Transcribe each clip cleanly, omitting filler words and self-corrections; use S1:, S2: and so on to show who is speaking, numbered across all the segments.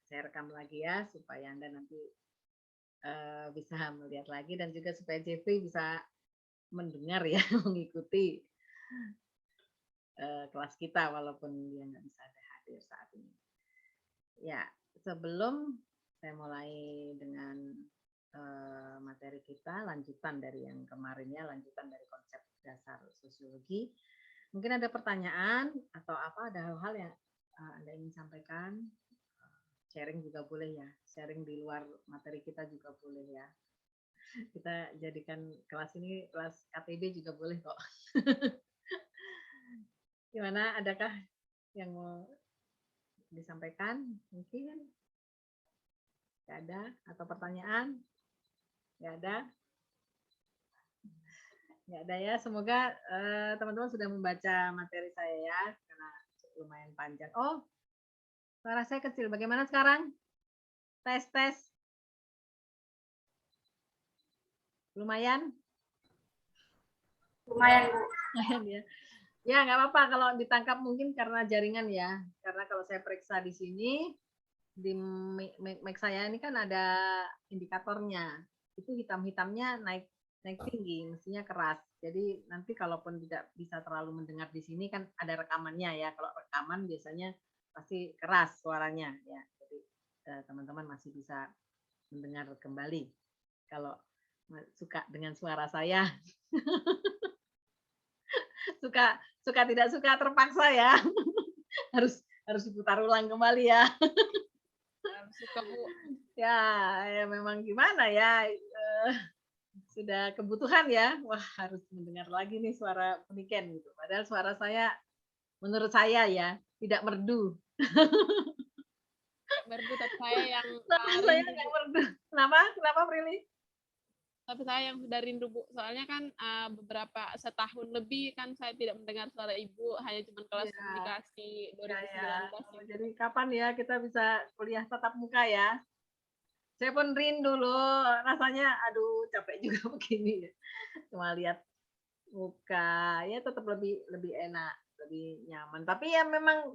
S1: saya rekam lagi ya supaya Anda nanti bisa melihat lagi dan juga supaya Jeffrey bisa mendengar ya, mengikuti kelas kita walaupun dia nggak bisa hadir saat ini. Ya, sebelum saya mulai dengan materi kita, lanjutan dari yang kemarinnya, lanjutan dari konsep dasar sosiologi. Mungkin ada pertanyaan atau apa, ada hal-hal yang Anda ingin sampaikan, sharing juga boleh ya, sharing di luar materi kita juga boleh ya. Kita jadikan kelas ini kelas KTB juga boleh kok. Gimana, adakah yang mau disampaikan? Mungkin nggak ada, atau pertanyaan? Nggak ada? Nggak ada ya, semoga teman-teman sudah membaca materi saya ya, karena lumayan panjang. Oh, suara saya kecil, bagaimana sekarang? Tes. Lumayan?
S2: Lumayan, Bu.
S1: Lumayan ya. Ya, nggak apa-apa kalau ditangkap mungkin karena jaringan ya. Karena kalau saya periksa di sini, di mic saya ini kan ada indikatornya. Itu hitam-hitamnya naik tinggi, mestinya keras. Jadi nanti kalaupun tidak bisa terlalu mendengar di sini kan ada rekamannya ya. Kalau rekaman biasanya pasti keras suaranya ya. Jadi teman-teman masih bisa mendengar kembali. Kalau suka dengan suara saya. suka tidak suka terpaksa ya. harus diputar ulang kembali ya.
S2: Suka, Bu.
S1: Ya memang gimana ya, sudah kebutuhan ya. Wah, harus mendengar lagi nih suara Peniken gitu. Padahal suara saya menurut saya ya tidak merdu.
S2: Merdu, tapi saya yang
S1: Saya nggak merdu. Kenapa Prilly?
S2: tapi saya yang sudah rindu, Bu. Soalnya kan beberapa setahun lebih kan saya tidak mendengar suara Ibu, hanya cuma kelas komunikasi 2019.
S1: Jadi kapan ya kita bisa kuliah tatap muka ya? Saya pun rindu loh, rasanya aduh capek juga begini. Cuma lihat muka, ya tetap lebih enak, lebih nyaman. Tapi ya memang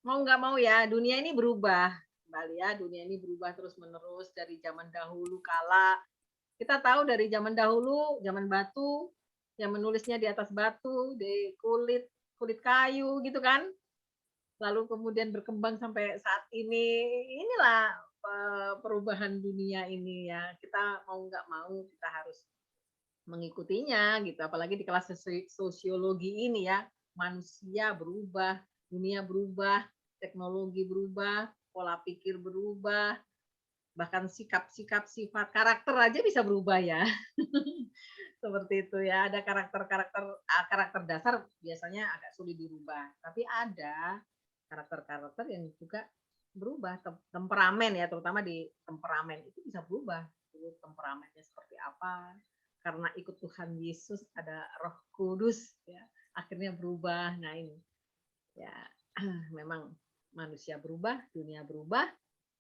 S1: mau nggak mau ya, dunia ini berubah kembali ya, dunia ini berubah terus-menerus dari zaman dahulu kala. Kita tahu dari zaman dahulu, zaman batu, yang menulisnya di atas batu, di kulit kayu gitu kan. Lalu kemudian berkembang sampai saat ini. Inilah perubahan dunia ini ya. Kita mau nggak mau kita harus mengikutinya gitu. Apalagi di kelas sosiologi ini ya, manusia berubah, dunia berubah, teknologi berubah, pola pikir berubah, bahkan sikap-sikap, sifat, karakter aja bisa berubah ya. Seperti itu ya. Ada karakter dasar biasanya agak sulit dirubah, tapi ada karakter-karakter yang juga berubah. Temperamen ya, terutama di temperamen itu bisa berubah. Temperamennya seperti apa? Karena ikut Tuhan Yesus, ada Roh Kudus ya, akhirnya berubah. Nah ini ya memang manusia berubah, dunia berubah.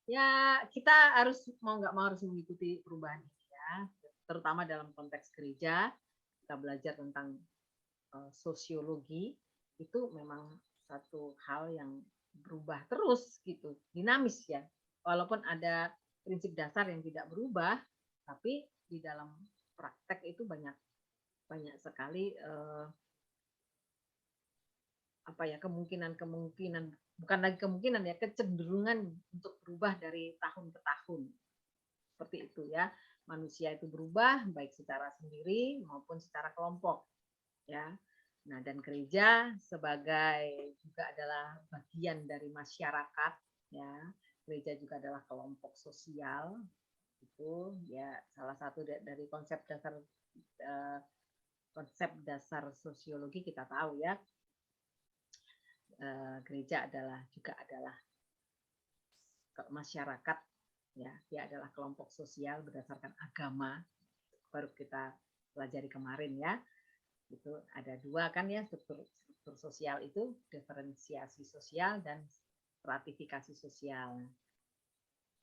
S1: Ya kita harus mau nggak mau harus mengikuti perubahan ini ya, terutama dalam konteks gereja. Kita belajar tentang sosiologi, itu memang satu hal yang berubah terus gitu, dinamis ya. Walaupun ada prinsip dasar yang tidak berubah, tapi di dalam praktek itu banyak sekali apa ya, kemungkinan bukan lagi kemungkinan ya, kecenderungan untuk berubah dari tahun ke tahun. Seperti itu ya. Manusia itu berubah baik secara sendiri maupun secara kelompok ya. Nah, dan gereja sebagai juga adalah bagian dari masyarakat ya. Gereja juga adalah kelompok sosial. Itu ya salah satu dari konsep dasar sosiologi kita tahu ya. Gereja juga adalah masyarakat ya, dia adalah kelompok sosial berdasarkan agama. Baru kita pelajari kemarin ya. Itu ada dua kan ya, struktur sosial itu, diferensiasi sosial dan stratifikasi sosial.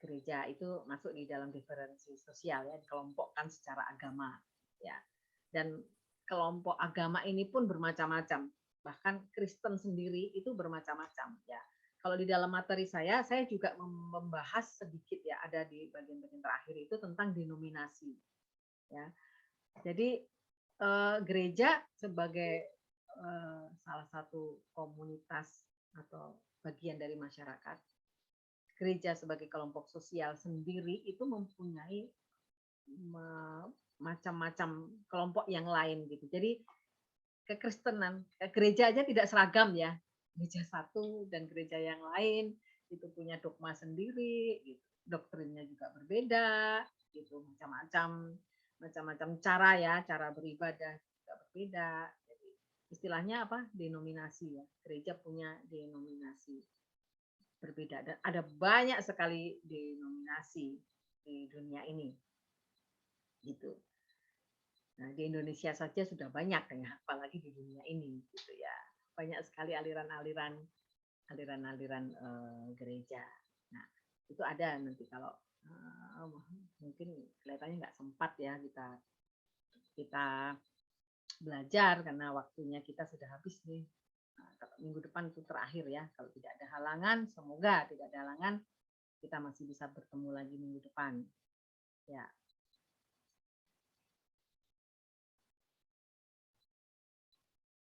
S1: Gereja itu masuk di dalam diferensi sosial ya, dikelompokkan secara agama ya. Dan kelompok agama ini pun bermacam-macam. Bahkan Kristen sendiri itu bermacam-macam ya. kalau di dalam materi saya juga membahas sedikit ya, ada di bagian-bagian terakhir itu tentang denominasi. Ya, jadi gereja sebagai salah satu komunitas atau bagian dari masyarakat, gereja sebagai kelompok sosial sendiri itu mempunyai macam-macam kelompok yang lain gitu. Jadi kekristenan, gereja aja tidak seragam ya. Gereja satu dan gereja yang lain itu punya dogma sendiri, gitu. Doktrinnya juga berbeda, gitu. Macam-macam cara ya, cara beribadah juga berbeda. Jadi istilahnya apa? Denominasi ya. Gereja punya denominasi berbeda dan ada banyak sekali denominasi di dunia ini. Gitu. Nah, di Indonesia saja sudah banyak ya, apalagi di dunia ini gitu ya. Banyak sekali aliran-aliran gereja. Nah, itu ada nanti kalau mungkin kelihatannya nggak sempat ya kita belajar karena waktunya kita sudah habis nih. Nah, minggu depan itu terakhir ya. Kalau tidak ada halangan, semoga tidak ada halangan, kita masih bisa bertemu lagi minggu depan. Ya.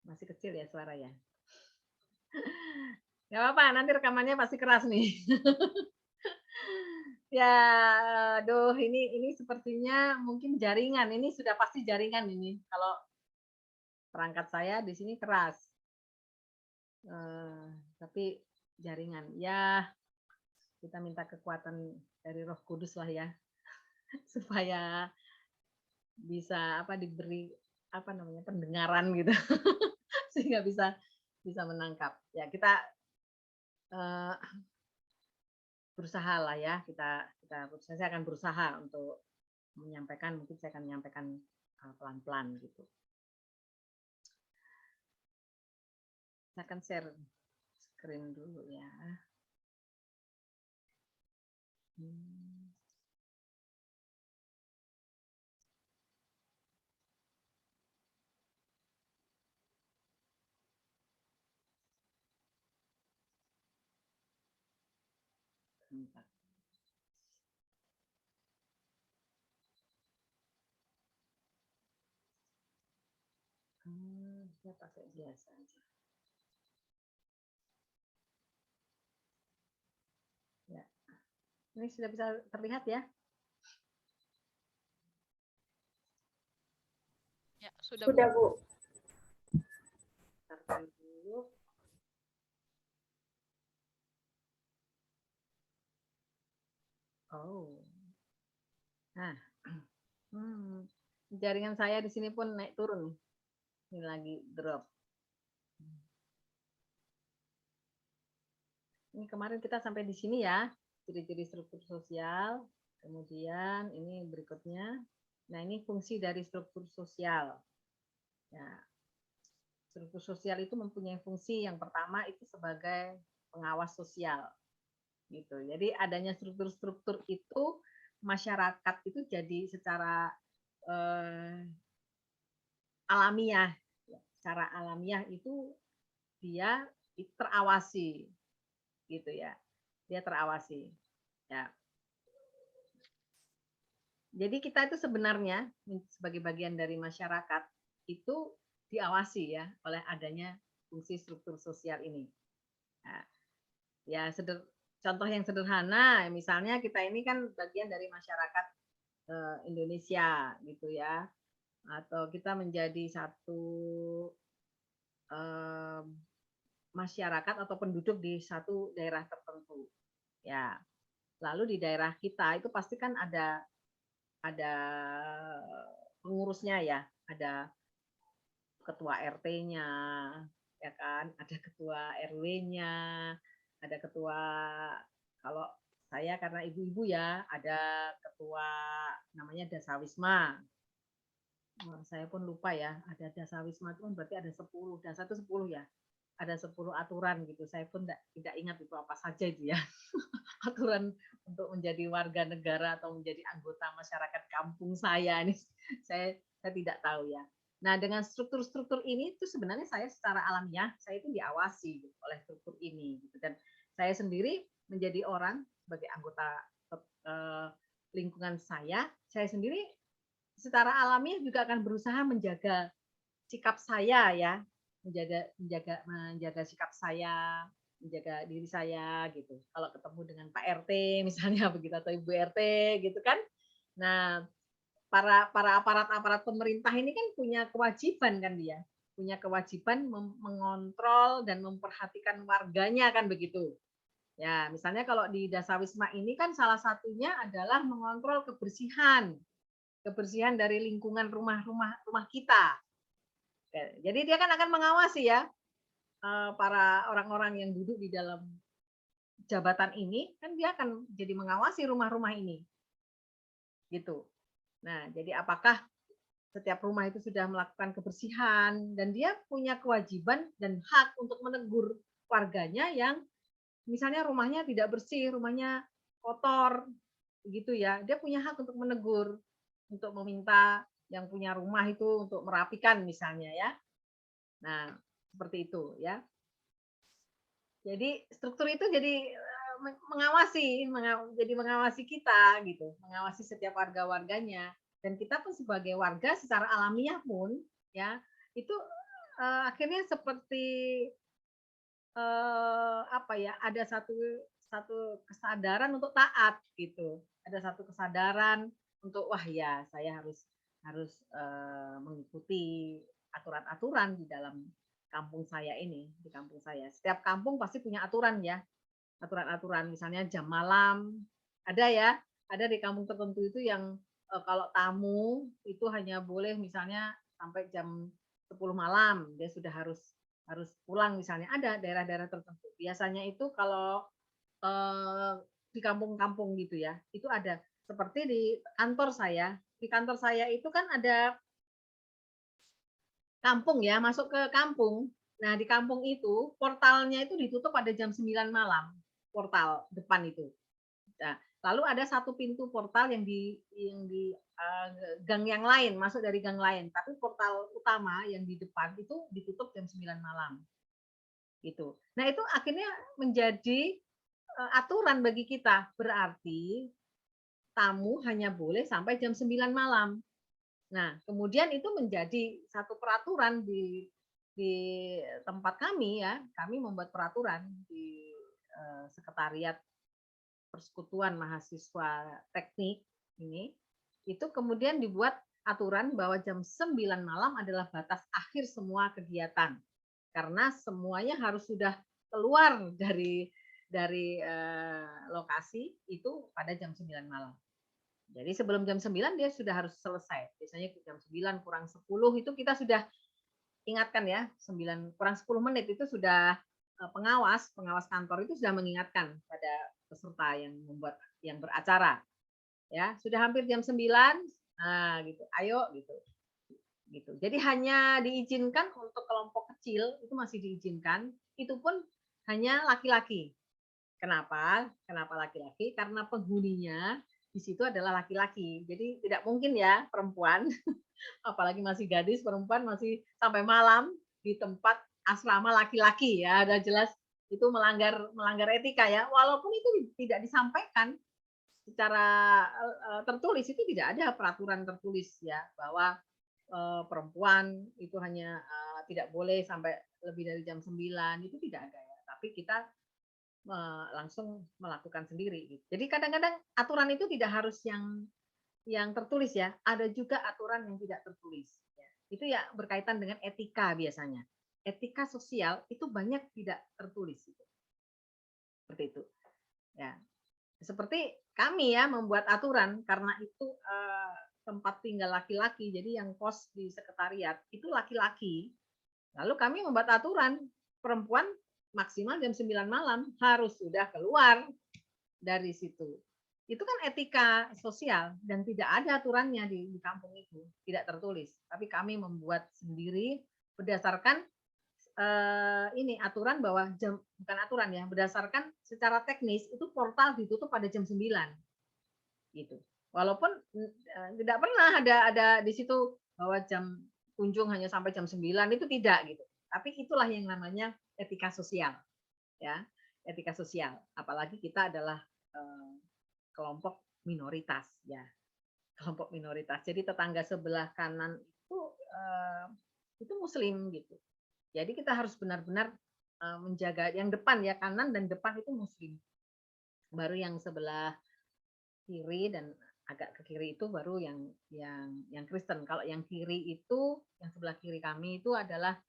S1: Masih kecil ya suara ya. Gak apa-apa, nanti rekamannya pasti keras nih. Ya, aduh ini sepertinya mungkin jaringan. Ini sudah pasti jaringan ini. Kalau perangkat saya di sini keras. Tapi jaringan. Ya, kita minta kekuatan dari Roh Kudus lah ya. Supaya bisa diberi pendengaran gitu. Sehingga bisa menangkap. Ya, kita berusaha lah ya, saya akan berusaha untuk menyampaikan, mungkin saya akan menyampaikan pelan-pelan gitu. Saya akan share screen dulu ya. Bentar. Saya pakai biasa aja. Ya. Ini sudah bisa terlihat ya?
S2: Ya, sudah
S3: Bu.
S1: Startkan dulu. Oh. Nah. Jaringan saya di sini pun naik turun. Ini lagi drop. Ini kemarin kita sampai di sini ya, ciri-ciri struktur sosial. Kemudian ini berikutnya. Nah, ini fungsi dari struktur sosial. Ya. Struktur sosial itu mempunyai fungsi yang pertama itu sebagai pengawas sosial. Gitu. Jadi adanya struktur-struktur itu masyarakat itu jadi secara alamiah. Secara alamiah itu dia terawasi. Gitu ya. Dia terawasi. Ya. Jadi kita itu sebenarnya sebagai bagian dari masyarakat itu diawasi ya oleh adanya fungsi struktur sosial ini. Nah, ya contoh yang sederhana, misalnya kita ini kan bagian dari masyarakat Indonesia gitu ya, atau kita menjadi satu masyarakat atau penduduk di satu daerah tertentu. Ya, lalu di daerah kita itu pasti kan ada pengurusnya ya, ada ketua RT-nya, ya kan, ada ketua RW-nya, ada ketua, kalau saya karena ibu-ibu ya, ada ketua namanya Dasawisma. Saya pun lupa ya, ada Dasawisma itu berarti ada 10, Dasa itu 10 ya. Ada 10 aturan gitu. Saya pun tidak ingat itu apa saja itu ya. Aturan untuk menjadi warga negara atau menjadi anggota masyarakat kampung saya ini saya tidak tahu ya. Nah, dengan struktur-struktur ini itu sebenarnya saya secara alamiah saya itu diawasi gitu, oleh struktur ini gitu. Dan saya sendiri menjadi orang sebagai anggota eh, lingkungan saya sendiri secara alamiah juga akan berusaha menjaga sikap saya ya, menjaga menjaga menjaga sikap saya, menjaga diri saya gitu. Kalau ketemu dengan Pak RT misalnya begitu atau Ibu RT gitu kan. Nah, para aparat-aparat pemerintah ini kan punya kewajiban kan dia, punya kewajiban mengontrol dan memperhatikan warganya kan begitu. Ya, misalnya kalau di Dasawisma ini kan salah satunya adalah mengontrol kebersihan, kebersihan dari lingkungan rumah kita. Jadi dia kan akan mengawasi ya para orang-orang yang duduk di dalam jabatan ini, kan dia akan jadi mengawasi rumah-rumah ini, gitu. Nah, jadi apakah setiap rumah itu sudah melakukan kebersihan dan dia punya kewajiban dan hak untuk menegur warganya yang misalnya rumahnya tidak bersih, rumahnya kotor, begitu ya. Dia punya hak untuk menegur, untuk meminta yang punya rumah itu untuk merapikan misalnya ya. Nah, seperti itu ya. Jadi struktur itu jadi mengawasi, jadi mengawasi kita gitu, mengawasi setiap warga-warganya. Dan kita pun sebagai warga secara alamiah pun ya itu akhirnya seperti apa ya, ada satu satu kesadaran untuk taat gitu. Ada satu kesadaran untuk wah ya saya harus harus mengikuti aturan-aturan di dalam kampung saya ini, di kampung saya. Setiap kampung pasti punya aturan ya, aturan-aturan misalnya jam malam ada ya, ada di kampung tertentu itu yang kalau tamu itu hanya boleh misalnya sampai jam 10 malam dia sudah harus harus pulang misalnya, ada daerah-daerah tertentu. Biasanya itu kalau di kampung-kampung gitu ya, itu ada. Seperti di kantor saya itu kan ada kampung ya, masuk ke kampung. Nah, di kampung itu portalnya itu ditutup pada jam 9 malam, portal depan itu. Nah, lalu ada satu pintu portal yang di gang yang lain, masuk dari gang lain, tapi portal utama yang di depan itu ditutup jam 9 malam. Gitu. Nah, itu akhirnya menjadi aturan bagi kita. Berarti tamu hanya boleh sampai jam 9 malam. Nah, kemudian itu menjadi satu peraturan di tempat kami ya. Kami membuat peraturan di sekretariat Persekutuan Mahasiswa Teknik ini, itu kemudian dibuat aturan bahwa jam 9 malam adalah batas akhir semua kegiatan. Karena semuanya harus sudah keluar dari lokasi itu pada jam 9 malam. Jadi sebelum jam 9 dia sudah harus selesai. Biasanya jam 9 kurang 10 itu kita sudah ingatkan ya, 9 kurang 10 menit itu sudah pengawas kantor itu sudah mengingatkan pada peserta yang beracara. Ya, sudah hampir jam 9, nah gitu. Ayo gitu. Gitu. Jadi hanya diizinkan untuk kelompok kecil itu masih diizinkan, itu pun hanya laki-laki. Kenapa? Kenapa laki-laki? Karena penghuninya di situ adalah laki-laki. Jadi tidak mungkin ya perempuan, apalagi masih gadis, perempuan masih sampai malam di tempat asrama laki-laki ya, udah jelas itu melanggar melanggar etika ya. Walaupun itu tidak disampaikan secara tertulis, itu tidak ada peraturan tertulis ya bahwa perempuan itu hanya tidak boleh sampai lebih dari jam 9, itu tidak ada ya. Tapi kita langsung melakukan sendiri gitu. Jadi kadang-kadang aturan itu tidak harus yang tertulis ya, ada juga aturan yang tidak tertulis. Ya. Itu ya berkaitan dengan etika biasanya. Etika sosial itu banyak tidak tertulis gitu. Seperti itu. Ya. Seperti kami ya membuat aturan karena itu tempat tinggal laki-laki, jadi yang kos di sekretariat itu laki-laki. Lalu kami membuat aturan perempuan maksimal jam 9 malam harus sudah keluar dari situ. Itu kan etika sosial dan tidak ada aturannya di kampung itu, tidak tertulis. Tapi kami membuat sendiri berdasarkan ini aturan bahwa jam bukan aturan ya, berdasarkan secara teknis itu portal ditutup pada jam 9. Gitu. Walaupun tidak pernah ada di situ bahwa jam kunjung hanya sampai jam 9 itu tidak gitu. Tapi itulah yang namanya etika sosial, ya, etika sosial. Apalagi kita adalah kelompok minoritas, ya, kelompok minoritas. Jadi tetangga sebelah kanan itu Muslim gitu. Jadi kita harus benar-benar menjaga yang depan ya, kanan dan depan itu Muslim. Baru yang sebelah kiri dan agak ke kiri itu baru yang Kristen. Kalau yang kiri itu, yang sebelah kiri kami itu adalah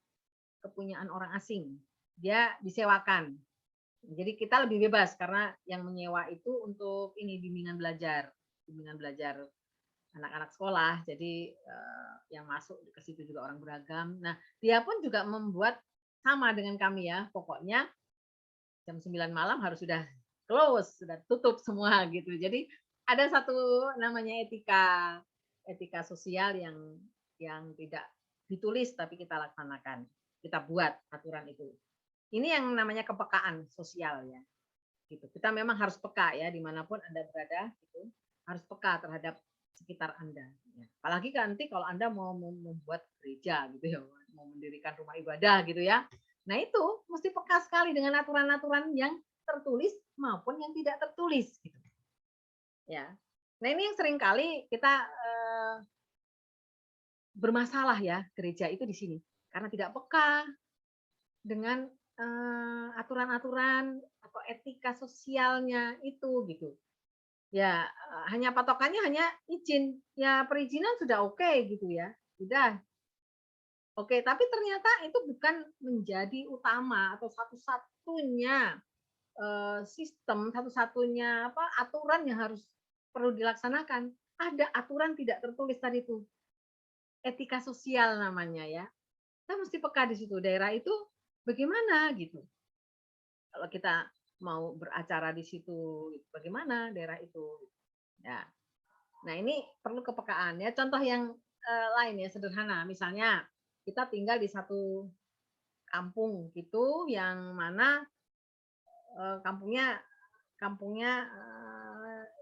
S1: kepunyaan orang asing. Dia disewakan. Jadi kita lebih bebas karena yang menyewa itu untuk ini bimbingan belajar anak-anak sekolah. Jadi yang masuk ke situ juga orang beragam. Nah, dia pun juga membuat sama dengan kami ya. Pokoknya jam 9 malam harus sudah close, sudah tutup semua gitu. Jadi ada satu namanya etika sosial yang tidak ditulis tapi kita laksanakan. Kita buat aturan itu. Ini yang namanya kepekaan sosial ya. Gitu. Kita memang harus peka ya dimanapun Anda berada, gitu, harus peka terhadap sekitar Anda. Ya. Apalagi nanti kalau Anda mau membuat gereja gitu ya, mau mendirikan rumah ibadah gitu ya. Nah itu mesti peka sekali dengan aturan-aturan yang tertulis maupun yang tidak tertulis. Gitu. Ya. Nah ini yang sering kali kita bermasalah ya gereja itu di sini karena tidak peka dengan aturan-aturan atau etika sosialnya itu gitu. Ya hanya patokannya hanya izin. Ya perizinan sudah oke gitu ya. Sudah. Oke, tapi ternyata itu bukan menjadi utama atau satu-satunya sistem, satu-satunya aturan yang harus perlu dilaksanakan. Ada aturan tidak tertulis tadi itu. Etika sosial namanya ya. Kita mesti peka di situ. Daerah itu bagaimana gitu. Kalau kita mau beracara di situ, bagaimana daerah itu? Ya. Nah ini perlu kepekaan ya. Contoh yang lain ya sederhana. Misalnya kita tinggal di satu kampung gitu, yang mana kampungnya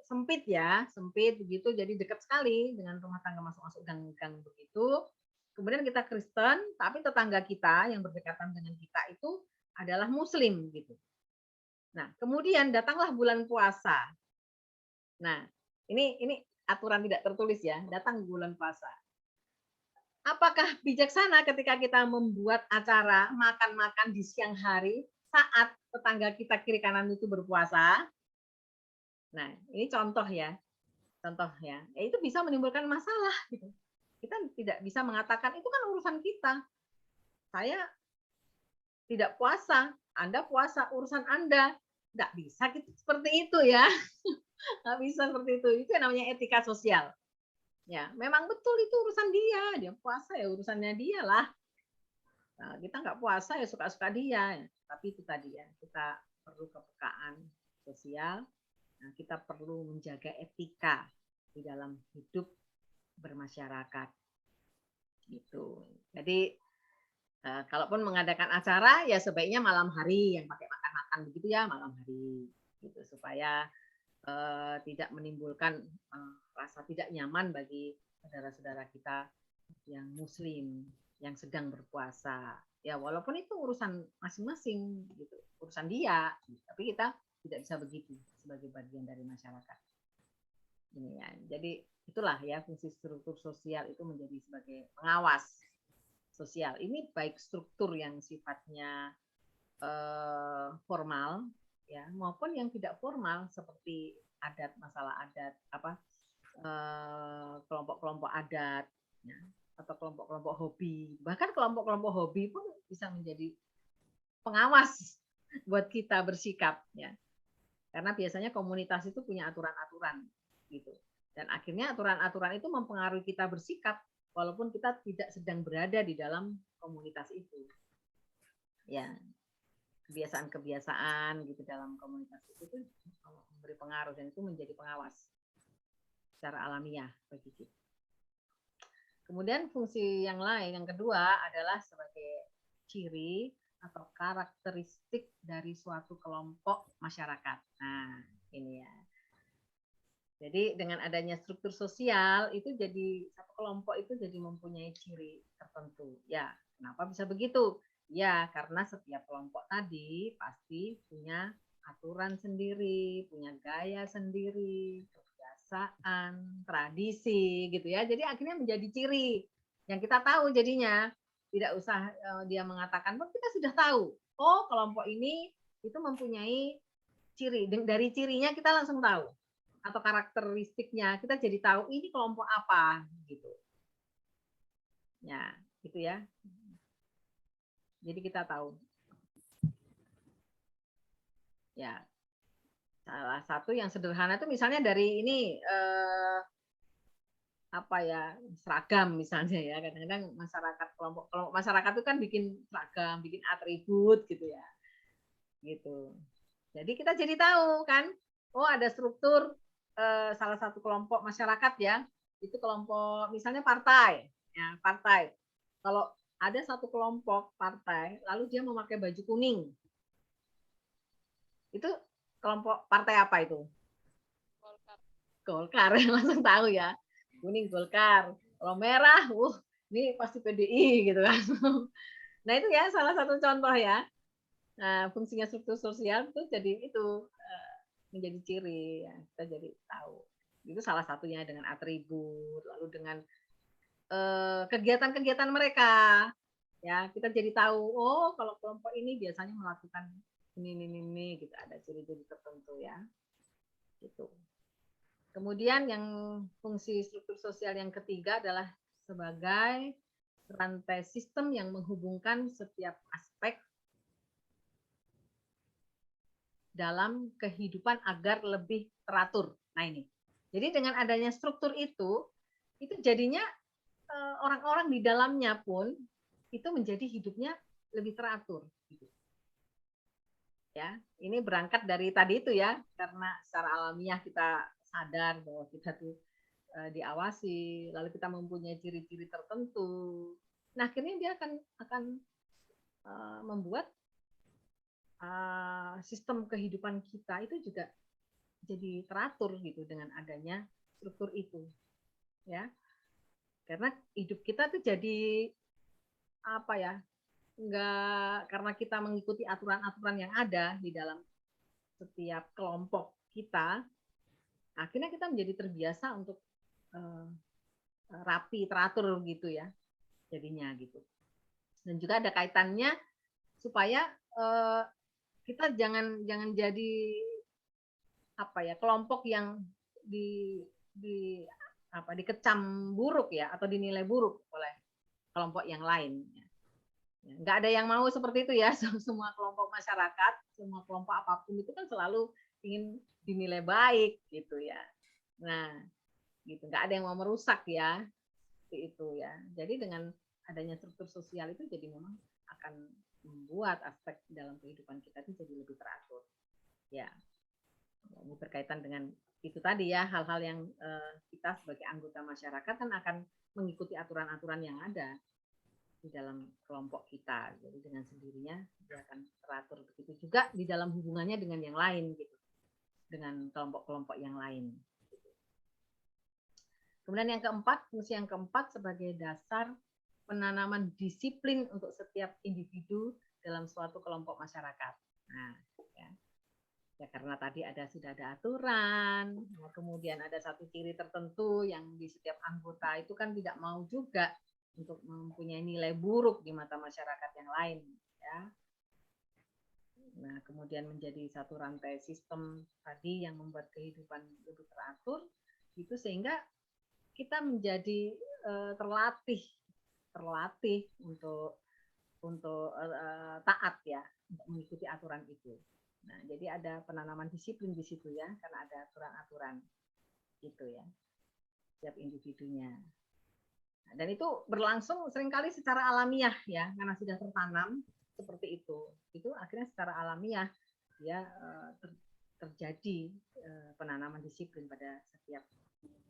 S1: sempit ya, sempit begitu. Jadi dekat sekali dengan rumah tangga masuk-masuk gang-gang begitu. Kemudian kita Kristen, tapi tetangga kita yang berdekatan dengan kita itu adalah Muslim gitu. Nah, kemudian datanglah bulan puasa. Nah, ini aturan tidak tertulis ya, datang bulan puasa. Apakah bijaksana ketika kita membuat acara makan-makan di siang hari saat tetangga kita kiri kanan itu berpuasa? Nah, ini contoh ya. Contoh ya. Itu bisa menimbulkan masalah gitu. Kita tidak bisa mengatakan itu kan urusan kita. Saya tidak puasa, Anda puasa, urusan Anda. Nggak bisa gitu, seperti itu ya. Nggak bisa seperti itu. Itu yang namanya etika sosial. Ya, memang betul itu urusan dia. Dia puasa ya urusannya dia lah. Nah, kita nggak puasa ya suka-suka dia. Tapi itu tadi ya, kita perlu kepekaan sosial. Nah, kita perlu menjaga etika di dalam hidup bermasyarakat. Gitu. Jadi kalaupun mengadakan acara ya sebaiknya malam hari yang pakai makan-makan begitu ya, malam hari gitu supaya tidak menimbulkan rasa tidak nyaman bagi saudara-saudara kita yang Muslim yang sedang berpuasa. Ya walaupun itu urusan masing-masing gitu, urusan dia, tapi kita tidak bisa begitu sebagai bagian dari masyarakat. Ini ya. Jadi itulah ya fungsi struktur sosial itu menjadi sebagai pengawas sosial. Ini baik struktur yang sifatnya formal ya maupun yang tidak formal seperti adat, masalah adat, kelompok-kelompok adat ya, atau kelompok-kelompok hobi. Bahkan kelompok-kelompok hobi pun bisa menjadi pengawas buat kita bersikap ya. Karena biasanya komunitas itu punya aturan-aturan gitu. Dan akhirnya aturan-aturan itu mempengaruhi kita bersikap walaupun kita tidak sedang berada di dalam komunitas itu. Ya, kebiasaan-kebiasaan gitu dalam komunitas itu memberi pengaruh dan itu menjadi pengawas secara alamiah bagi kita. Kemudian fungsi yang lain, yang kedua adalah sebagai ciri atau karakteristik dari suatu kelompok masyarakat. Nah, ini ya. Jadi dengan adanya struktur sosial itu jadi satu kelompok itu jadi mempunyai ciri tertentu. Ya, kenapa bisa begitu? Ya, karena setiap kelompok tadi pasti punya aturan sendiri, punya gaya sendiri, kebiasaan, tradisi gitu ya. Jadi akhirnya menjadi ciri yang kita tahu jadinya. Tidak usah dia mengatakan, "Oh, kita sudah tahu. Oh, kelompok ini itu mempunyai ciri. Dari cirinya kita langsung tahu atau karakteristiknya kita jadi tahu ini kelompok apa gitu ya gitu ya jadi kita tahu ya salah satu yang sederhana itu misalnya dari ini apa ya seragam misalnya ya kadang-kadang masyarakat kelompok masyarakat itu kan bikin seragam bikin atribut gitu ya gitu jadi kita jadi tahu kan oh ada struktur salah satu kelompok masyarakat ya itu kelompok misalnya partai ya partai kalau ada satu kelompok partai lalu dia memakai baju kuning itu kelompok partai apa itu
S2: Golkar.
S1: Golkar langsung tahu ya kuning Golkar kalau merah ini pasti PDI gitu kan nah itu ya salah satu contoh ya nah fungsinya struktur sosial itu jadi itu menjadi ciri ya kita jadi tahu itu salah satunya dengan atribut lalu dengan kegiatan-kegiatan mereka ya kita jadi tahu oh kalau kelompok ini biasanya melakukan ini gitu ada ciri-ciri tertentu ya gitu kemudian yang fungsi struktur sosial yang ketiga adalah sebagai rantai sistem yang menghubungkan setiap aspek dalam kehidupan agar lebih teratur. Nah ini, jadi dengan adanya struktur itu jadinya orang-orang di dalamnya pun itu menjadi hidupnya lebih teratur. Gitu. Ya, ini berangkat dari tadi itu ya, karena secara alamiah kita sadar bahwa kita tuh diawasi, lalu kita mempunyai ciri-ciri tertentu. Nah akhirnya dia akan membuat sistem kehidupan kita itu juga jadi teratur gitu dengan adanya struktur itu ya karena hidup kita tuh jadi apa ya enggak karena kita mengikuti aturan-aturan yang ada di dalam setiap kelompok kita akhirnya kita menjadi terbiasa untuk rapi teratur gitu ya jadinya gitu dan juga ada kaitannya supaya kita jangan jadi apa ya kelompok yang di apa dikecam buruk ya atau dinilai buruk oleh kelompok yang lain. Nggak ada yang mau seperti itu ya. Semua kelompok masyarakat, semua kelompok apapun itu kan selalu ingin dinilai baik gitu ya. Nah, gitu. Nggak ada yang mau merusak ya. Seperti itu ya. Jadi dengan adanya struktur sosial itu jadi memang akan membuat aspek dalam kehidupan kita itu jadi lebih teratur. Ya, ini berkaitan dengan itu tadi ya hal-hal yang kita sebagai anggota masyarakat kan akan mengikuti aturan-aturan yang ada di dalam kelompok kita. Jadi dengan sendirinya dia akan teratur begitu juga di dalam hubungannya dengan yang lain gitu. Dengan kelompok-kelompok yang lain. Gitu. Kemudian yang keempat, fungsi yang keempat sebagai dasar penanaman disiplin untuk setiap individu dalam suatu kelompok masyarakat. Nah, ya karena tadi sudah ada aturan, kemudian ada satu ciri tertentu yang di setiap anggota itu kan tidak mau juga untuk mempunyai nilai buruk di mata masyarakat yang lain, ya. Nah, kemudian menjadi satu rantai sistem tadi yang membuat kehidupan lebih teratur, itu sehingga kita menjadi terlatih untuk taat ya, untuk mengikuti aturan itu. Nah, jadi ada penanaman disiplin di situ ya, karena ada aturan-aturan gitu ya, setiap individunya. Nah, dan itu berlangsung seringkali secara alamiah ya, karena sudah tertanam seperti itu. Itu akhirnya secara alamiah ya terjadi penanaman disiplin pada setiap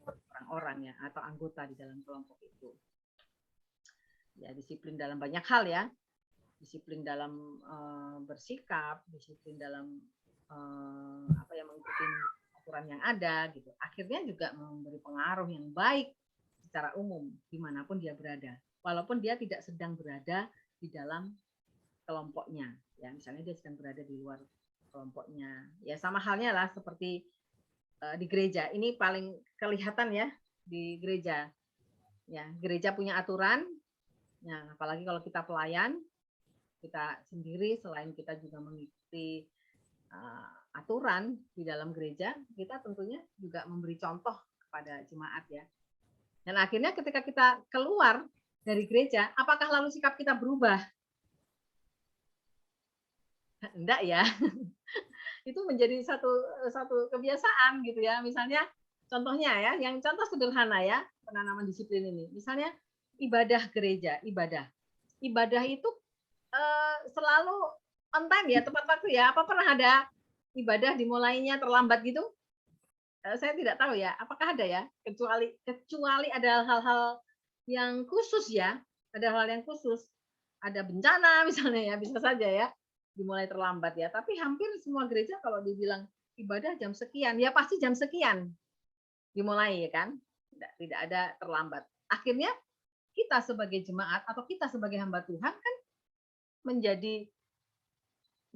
S1: orang-orang ya atau anggota di dalam kelompok itu. Ya, disiplin dalam banyak hal ya. Disiplin dalam bersikap, disiplin dalam mengikuti aturan yang ada gitu. Akhirnya juga memberi pengaruh yang baik secara umum dimanapun dia berada, walaupun dia tidak sedang berada di dalam kelompoknya. Ya, misalnya dia sedang berada di luar kelompoknya. Ya sama halnya lah seperti di gereja. Ini paling kelihatan ya di gereja. Ya, gereja punya aturan. Ya, apalagi kalau kita pelayan, kita sendiri selain kita juga mengikuti aturan di dalam gereja, kita tentunya juga memberi contoh kepada jemaat ya. Dan akhirnya ketika kita keluar dari gereja, apakah lalu sikap kita berubah? Enggak ya. Itu menjadi satu kebiasaan gitu ya. Misalnya contohnya ya, yang contoh sederhana ya, penanaman disiplin ini. Misalnya ibadah gereja, ibadah itu selalu on time ya, tepat waktu ya. Apa pernah ada ibadah dimulainya terlambat gitu? Saya tidak tahu ya. Apakah ada ya? Kecuali ada hal-hal yang khusus ya, ada hal yang khusus. Ada bencana misalnya ya, bisa saja ya dimulai terlambat ya. Tapi hampir semua gereja kalau dibilang ibadah jam sekian, ya pasti jam sekian dimulai ya kan. Tidak ada terlambat. Akhirnya kita sebagai jemaat atau kita sebagai hamba Tuhan kan menjadi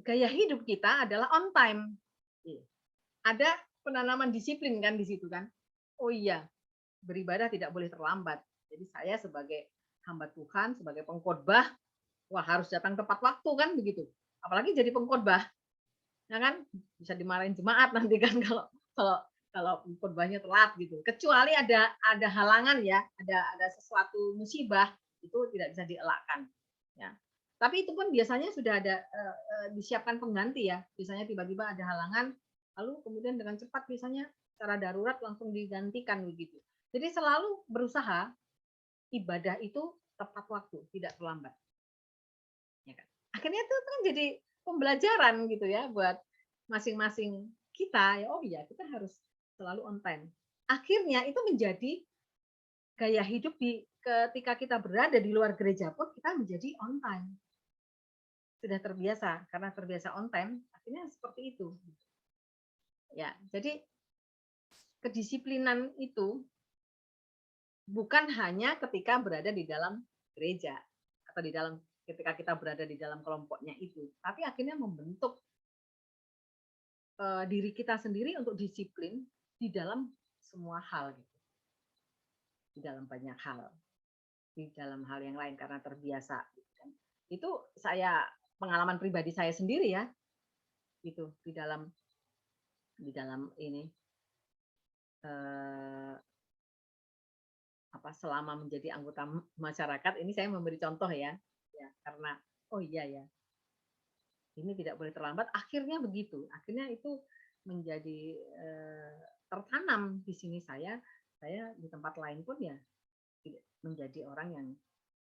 S1: gaya hidup kita adalah on time. Ada penanaman disiplin kan di situ kan. Oh iya, beribadah tidak boleh terlambat. Jadi saya sebagai hamba Tuhan, sebagai pengkhotbah, wah harus datang tepat waktu kan begitu. Apalagi jadi pengkhotbah, ya kan bisa dimarahin jemaat nanti kan kalau khotbahnya telat gitu. Kecuali ada halangan ya, ada sesuatu musibah itu tidak bisa dielakkan. Ya. Tapi itu pun biasanya sudah ada disiapkan pengganti ya. Biasanya tiba-tiba ada halangan, lalu kemudian dengan cepat biasanya secara darurat langsung digantikan begitu. Jadi selalu berusaha ibadah itu tepat waktu, tidak terlambat. Ya kan? Akhirnya itu kan jadi pembelajaran gitu ya buat masing-masing kita ya. Oh iya, kita harus selalu on time. Akhirnya itu menjadi gaya hidup ketika kita berada di luar gereja pun kita menjadi on time. Sudah terbiasa, karena terbiasa on time, akhirnya seperti itu. Ya, jadi kedisiplinan itu bukan hanya ketika berada di dalam gereja atau ketika kita berada di dalam kelompoknya itu, tapi akhirnya membentuk diri kita sendiri untuk disiplin di dalam semua hal gitu. Di dalam banyak hal. Di dalam hal yang lain karena terbiasa gitu kan. Itu pengalaman pribadi saya sendiri ya. Gitu di dalam ini selama menjadi anggota masyarakat ini saya memberi contoh ya karena oh iya ya ini tidak boleh terlambat, akhirnya begitu, akhirnya itu menjadi tertanam di sini saya di tempat lain pun ya menjadi orang yang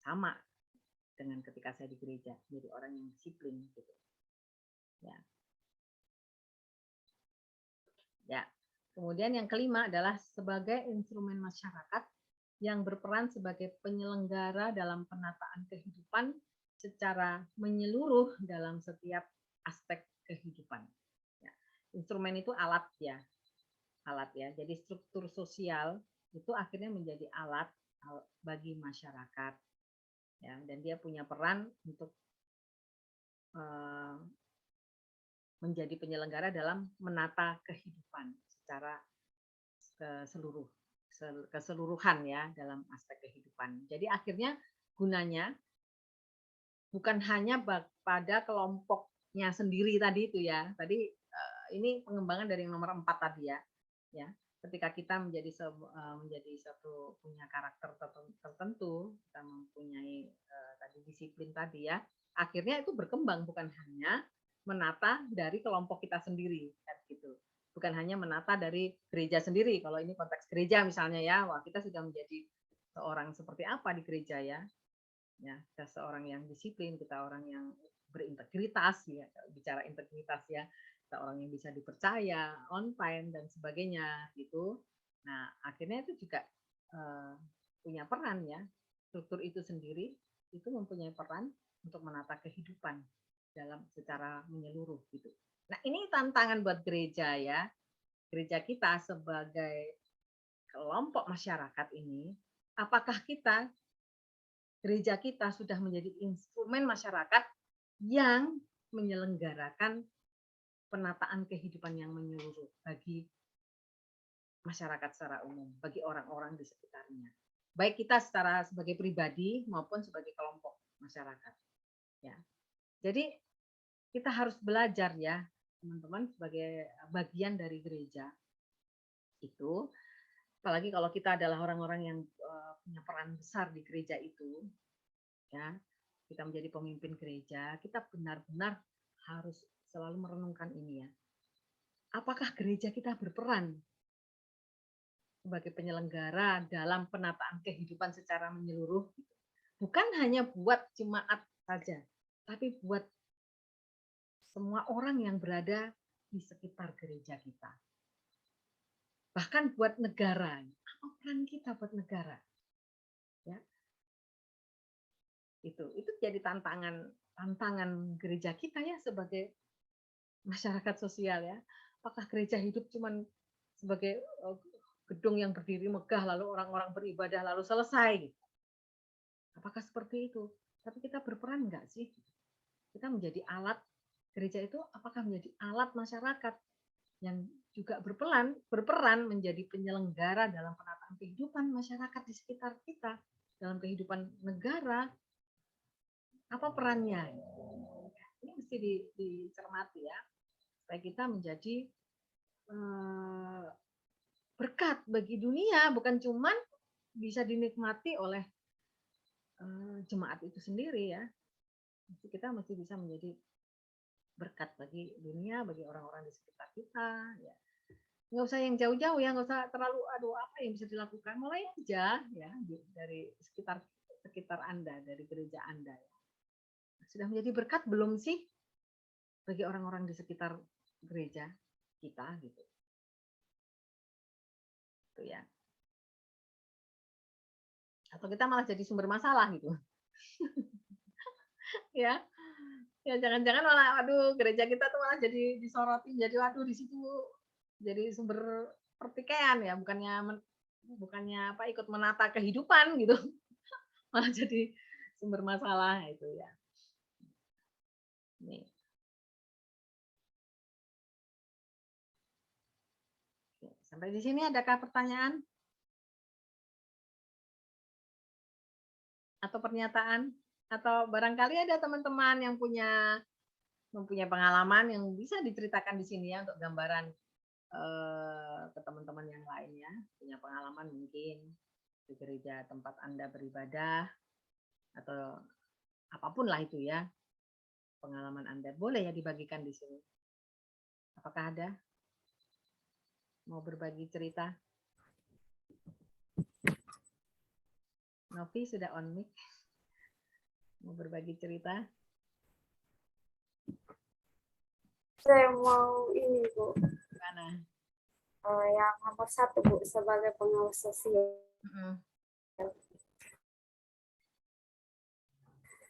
S1: sama dengan ketika saya di gereja, jadi orang yang disiplin gitu ya. Kemudian yang kelima adalah sebagai instrumen masyarakat yang berperan sebagai penyelenggara dalam penataan kehidupan secara menyeluruh dalam setiap aspek kehidupan. Ya. Instrumen itu alat ya. Jadi struktur sosial itu akhirnya menjadi alat bagi masyarakat. Ya, dan dia punya peran untuk menjadi penyelenggara dalam menata kehidupan secara keseluruhan ya dalam aspek kehidupan. Jadi akhirnya gunanya bukan hanya pada kelompoknya sendiri tadi itu ya. Tadi ini pengembangan dari yang nomor 4 tadi ya. Ya, ketika kita menjadi satu punya karakter tertentu, kita mempunyai tadi disiplin tadi ya. Akhirnya itu berkembang bukan hanya menata dari kelompok kita sendiri kan gitu. Bukan hanya menata dari gereja sendiri. Kalau ini konteks gereja misalnya ya, wah kita sudah menjadi seorang seperti apa di gereja ya. Ya, kita seorang yang disiplin, kita orang yang berintegritas ya, bicara integritas ya, kita orang yang bisa dipercaya, on time dan sebagainya gitu. Nah, akhirnya itu juga punya peran ya. Struktur itu sendiri itu mempunyai peran untuk menata kehidupan secara menyeluruh gitu. Nah, ini tantangan buat gereja ya. gereja kita sebagai kelompok masyarakat ini, apakah gereja kita sudah menjadi instrumen masyarakat yang menyelenggarakan penataan kehidupan yang menyeluruh bagi masyarakat secara umum, bagi orang-orang di sekitarnya. Baik kita sebagai pribadi maupun sebagai kelompok masyarakat. Ya. Jadi kita harus belajar ya, teman-teman, sebagai bagian dari gereja itu, apalagi kalau kita adalah orang-orang yang punya peran besar di gereja itu, ya, kita menjadi pemimpin gereja, kita benar-benar harus selalu merenungkan ini ya. Apakah gereja kita berperan sebagai penyelenggara dalam penataan kehidupan secara menyeluruh? Bukan hanya buat jemaat saja, tapi buat semua orang yang berada di sekitar gereja kita. Bahkan buat negara. Apa peran kita buat negara? Ya. Itu jadi tantangan gereja kita ya sebagai masyarakat sosial ya. Apakah gereja hidup cuman sebagai gedung yang berdiri megah lalu orang-orang beribadah lalu selesai? Apakah seperti itu? Tapi kita berperan enggak sih? Kita menjadi alat, gereja itu apakah menjadi alat masyarakat yang juga berperan menjadi penyelenggara dalam penataan kehidupan masyarakat di sekitar kita, dalam kehidupan negara? Apa perannya? Ini mesti dicermati ya, supaya kita menjadi berkat bagi dunia, bukan cuman bisa dinikmati oleh jemaat itu sendiri ya. Kita mesti bisa menjadi berkat bagi dunia, bagi orang-orang di sekitar kita. Ya. Nggak usah yang jauh-jauh ya, nggak usah terlalu apa yang bisa dilakukan, mulai aja ya dari sekitar Anda, dari gereja Anda. Ya. Sudah menjadi berkat belum sih bagi orang-orang di sekitar gereja kita gitu. Itu ya. Atau kita malah jadi sumber masalah gitu. Ya. Ya jangan-jangan malah aduh gereja kita tuh malah jadi disorotin, jadi waduh di situ jadi sumber pertikaian ya, bukannya ikut menata kehidupan gitu. Malah jadi sumber masalah itu ya. Nih. Sampai di sini adakah pertanyaan? Atau pernyataan? Atau barangkali ada teman-teman yang mempunyai pengalaman yang bisa diceritakan di sini ya untuk gambaran ke teman-teman yang lainnya, punya pengalaman mungkin di gereja tempat Anda beribadah atau apapun lah itu ya, pengalaman Anda boleh ya dibagikan di sini. Apakah ada mau berbagi cerita? Novi sudah on mic, mau berbagi cerita?
S3: Saya mau ini Bu.
S1: Mana?
S3: Yang nomor 1 Bu, sebagai pengawas sosial.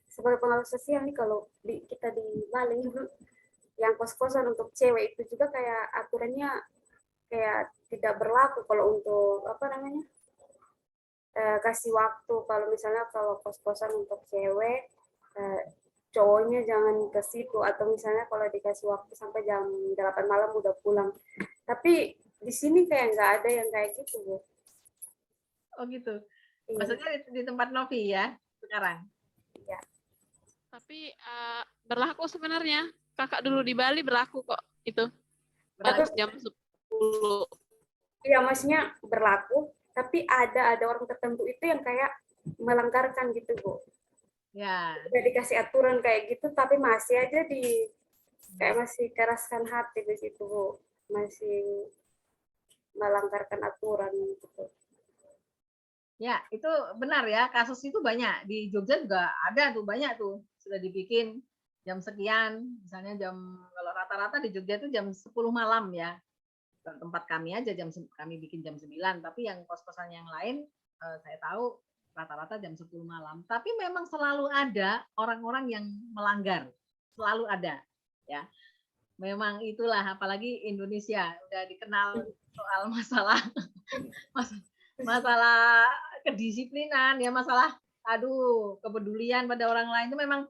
S3: Sebagai pengawas sosial nih, kalau kita di Bali yang kos-kosan untuk cewek itu juga kayak aturannya kayak tidak berlaku kalau untuk apa namanya kasih waktu. Kalau misalnya kalau kos-kosan untuk cewek, cowoknya jangan ke situ, atau misalnya kalau dikasih waktu sampai jam 8 malam udah pulang. Tapi di sini kayak nggak ada yang kayak gitu Bu.
S1: Oh gitu.
S3: Iya.
S1: Maksudnya di tempat Novi ya sekarang?
S3: Iya.
S2: Tapi berlaku sebenarnya. Kakak dulu di Bali berlaku kok itu.
S3: Berlaku.
S2: Jam 10.
S3: Iya, maksudnya berlaku, tapi ada orang tertentu itu yang kayak melanggarkan gitu Bu.
S1: Ya.
S3: Udah dikasih aturan kayak gitu, tapi masih aja kayak masih keraskan hati di situ Bu. Masih melanggarkan aturan gitu.
S1: Ya, itu benar ya. Kasus itu banyak. Di Jogja juga ada tuh, banyak tuh. Sudah dibikin jam sekian. Misalnya kalau rata-rata di Jogja itu jam 10 malam ya. Tempat kami aja kami bikin jam 9. Tapi yang kos-kosan yang lain, saya tahu rata-rata jam 10 malam. Tapi memang selalu ada orang-orang yang melanggar. Selalu ada. Ya. Memang itulah, apalagi Indonesia udah dikenal soal masalah masalah kedisiplinan ya, masalah aduh kepedulian pada orang lain itu memang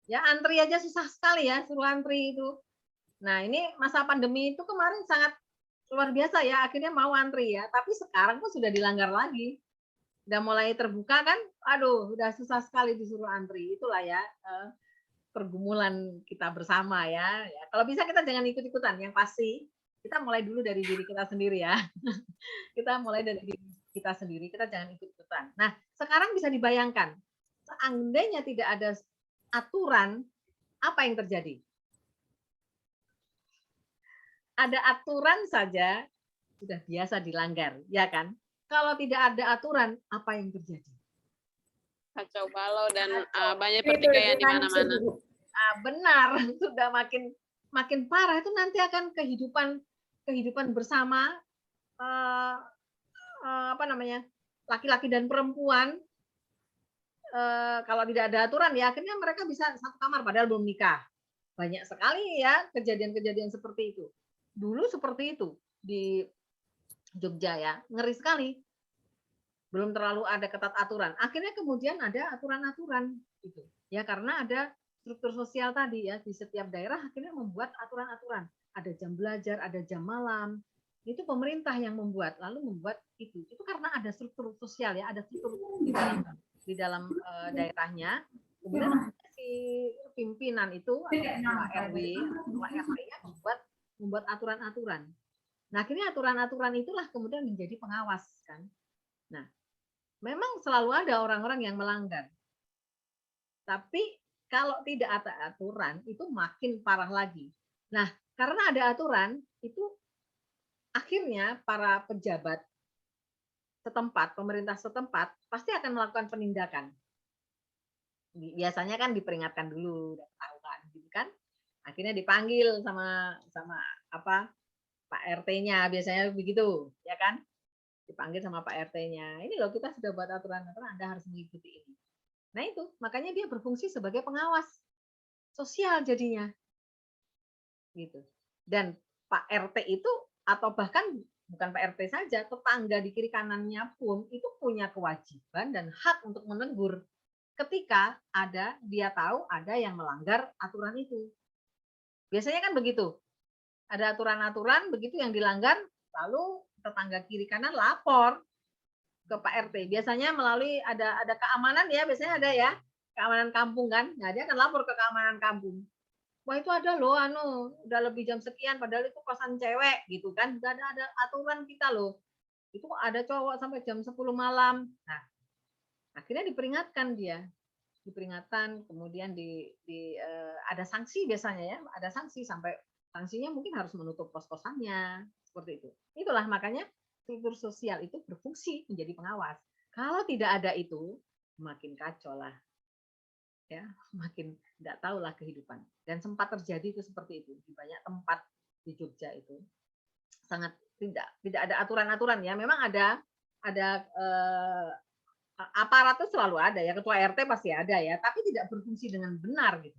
S1: ya antri aja susah sekali ya, suruh antri itu. Nah, ini masa pandemi itu kemarin sangat luar biasa ya, akhirnya mau antri ya, tapi sekarang pun sudah dilanggar lagi. Udah mulai terbuka kan, aduh udah susah sekali disuruh antri. Itulah ya pergumulan kita bersama ya. Ya, kalau bisa kita jangan ikut-ikutan, yang pasti kita mulai dulu dari diri kita sendiri ya. Kita mulai dari diri kita sendiri, kita jangan ikut-ikutan. Nah, sekarang bisa dibayangkan, seandainya tidak ada aturan, apa yang terjadi? Ada aturan saja sudah biasa dilanggar, ya kan? Kalau tidak ada aturan, apa yang terjadi?
S2: Kacau balau dan banyak
S3: Itu
S2: pertikaian di
S3: hancur.
S2: mana-mana.
S1: Benar, sudah makin parah itu nanti akan kehidupan bersama apa namanya laki-laki dan perempuan kalau tidak ada aturan ya akhirnya mereka bisa satu kamar padahal belum nikah. Banyak sekali ya kejadian-kejadian seperti itu. Dulu seperti itu di Jogja ya, ngeri sekali. Belum terlalu ada ketat aturan. Akhirnya kemudian ada aturan-aturan gitu. Ya karena ada struktur sosial tadi ya di setiap daerah akhirnya membuat aturan-aturan. Ada jam belajar, ada jam malam. Itu pemerintah yang membuat, lalu membuat itu. Itu karena ada struktur sosial ya, ada struktur di dalam daerahnya. Kemudian si pimpinan itu atau ketua RW, ketua RT ya membuat aturan-aturan. Nah, akhirnya aturan-aturan itulah kemudian menjadi pengawas kan. Nah, memang selalu ada orang-orang yang melanggar. Tapi kalau tidak ada aturan itu makin parah lagi. Nah, karena ada aturan itu akhirnya para pejabat setempat, pemerintah setempat pasti akan melakukan penindakan. Biasanya kan diperingatkan dulu, udah tahu kan, gitu kan? Akhirnya dipanggil sama apa Pak RT-nya, biasanya begitu, ya kan? Dipanggil sama Pak RT-nya. Ini loh kita sudah buat aturan-aturan, Anda harus mengikuti ini. Nah itu, makanya dia berfungsi sebagai pengawas sosial jadinya. Gitu. Dan Pak RT itu atau bahkan bukan Pak RT saja, tetangga di kiri kanannya pun itu punya kewajiban dan hak untuk menegur ketika dia tahu ada yang melanggar aturan itu. Biasanya kan begitu. Ada aturan-aturan begitu yang dilanggar, lalu tetangga kiri kanan lapor ke Pak RT. Biasanya melalui ada keamanan ya, biasanya ada ya, keamanan kampung kan. Nah, dia akan lapor ke keamanan kampung. Wah, itu ada loh udah lebih jam sekian padahal itu kosan cewek gitu kan. Udah ada aturan kita loh. Itu ada cowok sampai jam 10 malam. Nah, akhirnya diperingatkan dia. Diperingatan kemudian ada sanksi biasanya ya, ada sanksi sampai sanksinya mungkin harus menutup kos-kosannya seperti itu. Itulah makanya struktur sosial itu berfungsi menjadi pengawas. Kalau tidak ada itu makin kacau lah, ya makin tidak tahulah kehidupan. Dan sempat terjadi itu seperti itu di banyak tempat di Jogja itu sangat tidak ada aturan-aturan ya. Memang ada aparat itu selalu ada ya, ketua RT pasti ada ya, tapi tidak berfungsi dengan benar gitu,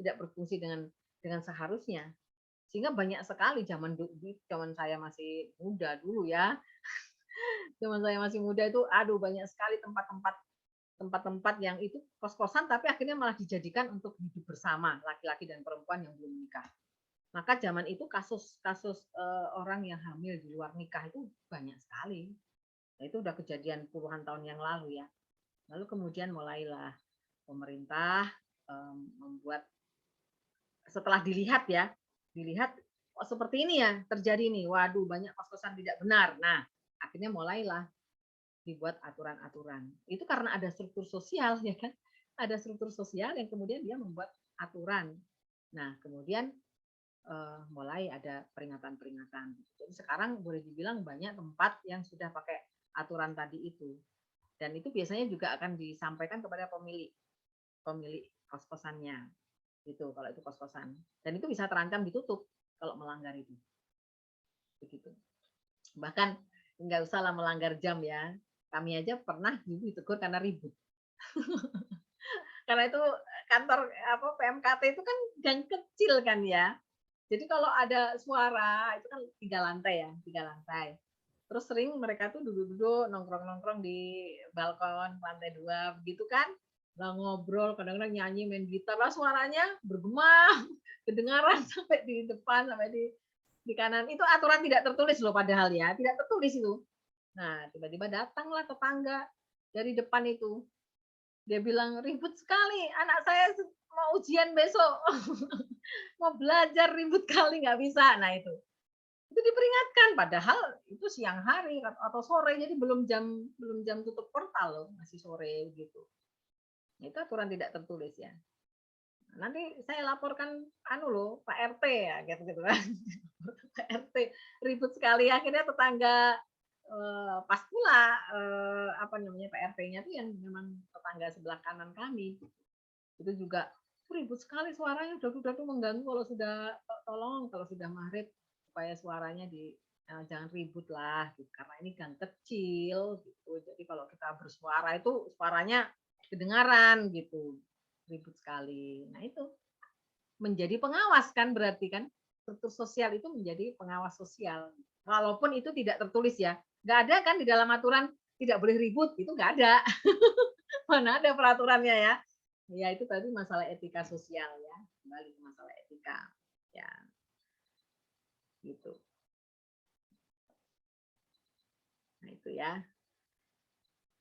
S1: tidak berfungsi dengan seharusnya. Sehingga banyak sekali zaman saya masih muda dulu ya, zaman saya masih muda itu, aduh banyak sekali tempat-tempat yang itu kos-kosan, tapi akhirnya malah dijadikan untuk hidup bersama laki-laki dan perempuan yang belum menikah. Maka zaman itu kasus orang yang hamil di luar nikah itu banyak sekali. Nah, itu udah kejadian puluhan tahun yang lalu ya. Lalu kemudian mulailah pemerintah membuat, setelah dilihat oh, seperti ini ya terjadi nih, waduh banyak kos-kosan tidak benar. Nah, akhirnya mulailah dibuat aturan-aturan. Itu karena ada struktur sosial ya kan, ada struktur sosial yang kemudian dia membuat aturan. Nah, kemudian mulai ada peringatan-peringatan. Jadi sekarang boleh dibilang banyak tempat yang sudah pakai aturan tadi itu. Dan itu biasanya juga akan disampaikan kepada pemilik kos-kosannya. Gitu, kalau itu kos-kosan. Dan itu bisa terancam ditutup kalau melanggar itu. Begitu. Bahkan nggak usah lah melanggar jam ya. Kami aja pernah ditegur karena ribut. Karena itu kantor PMKT itu kan gang kecil kan ya. Jadi kalau ada suara itu kan 3 lantai ya, 3 lantai. Terus sering mereka tuh duduk-duduk nongkrong-nongkrong di balkon lantai 2 begitu kan. Lah ngobrol, kadang-kadang nyanyi, main gitar, lah suaranya bergema, kedengaran sampai di depan, sampai di kanan. Itu aturan tidak tertulis loh padahal ya, tidak tertulis itu. Nah, tiba-tiba datanglah tetangga dari depan itu. Dia bilang, ribut sekali, anak saya mau ujian besok. Mau belajar ribut kali nggak bisa. Nah itu diperingatkan. Padahal itu siang hari atau sore, jadi belum jam tutup portal loh, masih sore gitu. Itu aturan tidak tertulis ya. Nanti saya laporkan Pak RT ya, gitu kan. Pak RT ribut sekali, akhirnya tetangga pas pula Pak RT-nya tuh yang memang tetangga sebelah kanan kami. Itu juga ribut sekali suaranya, udah mengganggu kalau sudah tolong kalau sudah maghrib supaya suaranya jangan ribut lah gitu. Karena ini gang kecil gitu. Jadi kalau kita bersuara itu suaranya kedengaran gitu. Ribut sekali. Nah, itu menjadi pengawas kan berarti kan struktur sosial itu menjadi pengawas sosial. Walaupun itu tidak tertulis ya. Nggak ada kan di dalam aturan tidak boleh ribut, itu nggak ada. Mana ada peraturannya ya. Ya itu tadi masalah etika sosial ya. Kembali ke masalah etika. Ya. Gitu. Nah, itu ya.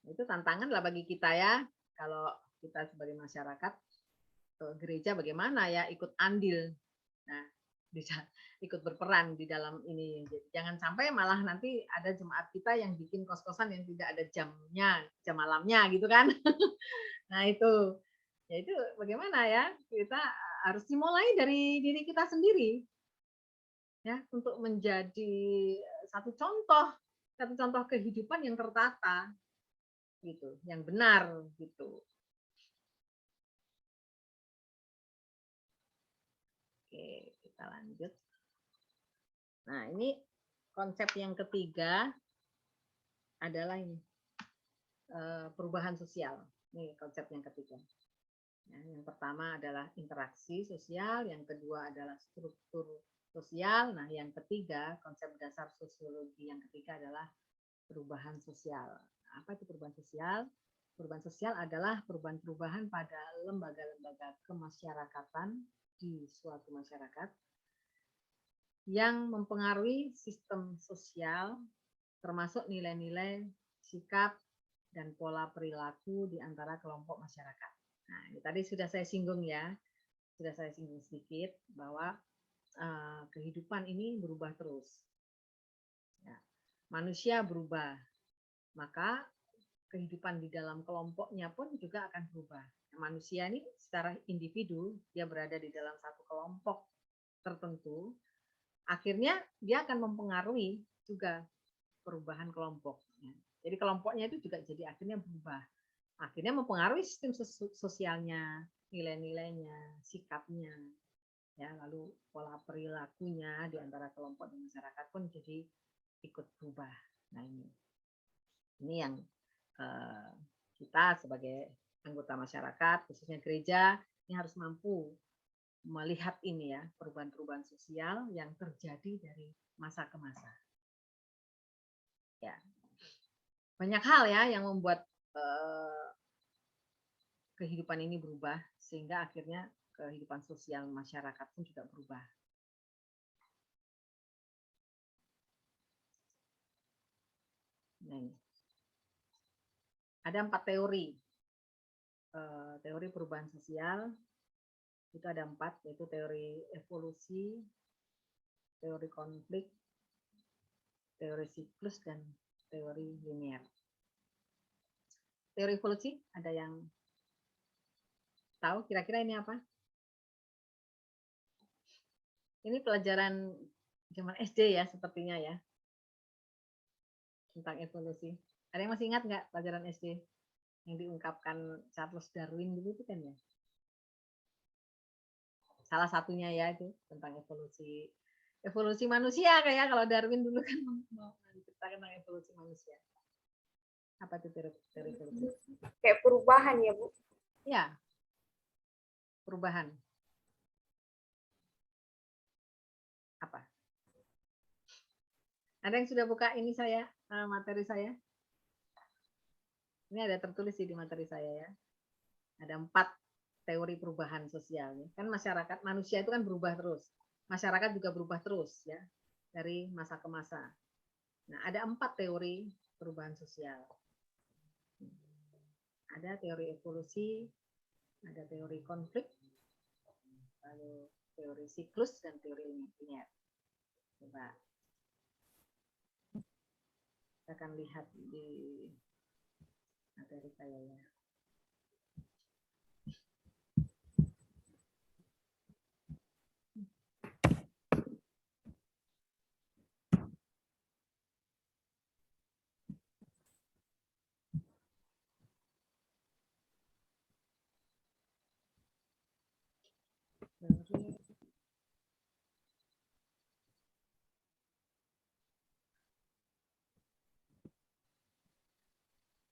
S1: Itu tantangan lah bagi kita ya. Kalau kita sebagai masyarakat ke gereja bagaimana ya ikut andil. Nah, bisa ikut berperan di dalam ini. Jadi, jangan sampai malah nanti ada jemaat kita yang bikin kos-kosan yang tidak ada jamnya, jam malamnya gitu kan. Nah, itu. Ya itu bagaimana ya? Kita harus dimulai dari diri kita sendiri. Ya, untuk menjadi satu contoh kehidupan yang tertata gitu, yang benar gitu. Oke, kita lanjut. Nah, ini konsep yang ketiga adalah ini perubahan sosial. Ini konsep yang ketiga. Ya, yang pertama adalah interaksi sosial, yang kedua adalah struktur sosial. Nah, yang ketiga, konsep dasar sosiologi yang ketiga adalah perubahan sosial. Apa itu perubahan sosial? Perubahan sosial adalah perubahan-perubahan pada lembaga-lembaga kemasyarakatan di suatu masyarakat yang mempengaruhi sistem sosial, termasuk nilai-nilai, sikap, dan pola perilaku di antara kelompok masyarakat. Nah, ini tadi sudah saya singgung ya, sudah saya singgung sedikit bahwa kehidupan ini berubah terus. Ya, manusia berubah, maka kehidupan di dalam kelompoknya pun juga akan berubah. Manusia ini secara individu, dia berada di dalam satu kelompok tertentu, akhirnya dia akan mempengaruhi juga perubahan kelompok. Jadi kelompoknya itu juga jadi akhirnya berubah. Akhirnya mempengaruhi sistem sosialnya, nilai-nilainya, sikapnya, ya, lalu pola perilakunya di antara kelompok dan masyarakat pun jadi ikut berubah. Nah ini yang kita sebagai anggota masyarakat, khususnya gereja, ini harus mampu melihat ini ya, perubahan-perubahan sosial yang terjadi dari masa ke masa. Ya, banyak hal ya yang membuat kehidupan ini berubah, sehingga akhirnya kehidupan sosial masyarakat pun juga berubah. Nah, ini. Ada 4 teori. Teori perubahan sosial, itu ada 4, yaitu teori evolusi, teori konflik, teori siklus, dan teori linier. Teori evolusi, ada yang tahu kira-kira ini apa? Ini pelajaran zaman SD ya, sepertinya ya, tentang evolusi. Ada yang masih ingat nggak pelajaran SD yang diungkapkan Charles Darwin dulu itu kan ya? Salah satunya ya itu tentang evolusi manusia, kayak kalau Darwin dulu kan mau menceritakan tentang evolusi manusia. Apa itu teori evolusi?
S3: Kayak perubahan ya, Bu?
S1: Ya, perubahan. Ada yang sudah buka ini saya, materi saya? Ini ada tertulis di materi saya ya. Ada 4 teori perubahan sosial. Kan masyarakat, manusia itu kan berubah terus. Masyarakat juga berubah terus ya, dari masa ke masa. Nah, ada 4 teori perubahan sosial. Ada teori evolusi, ada teori konflik, lalu teori siklus, dan teori linier. Coba kita akan lihat di materi saya ya. Teori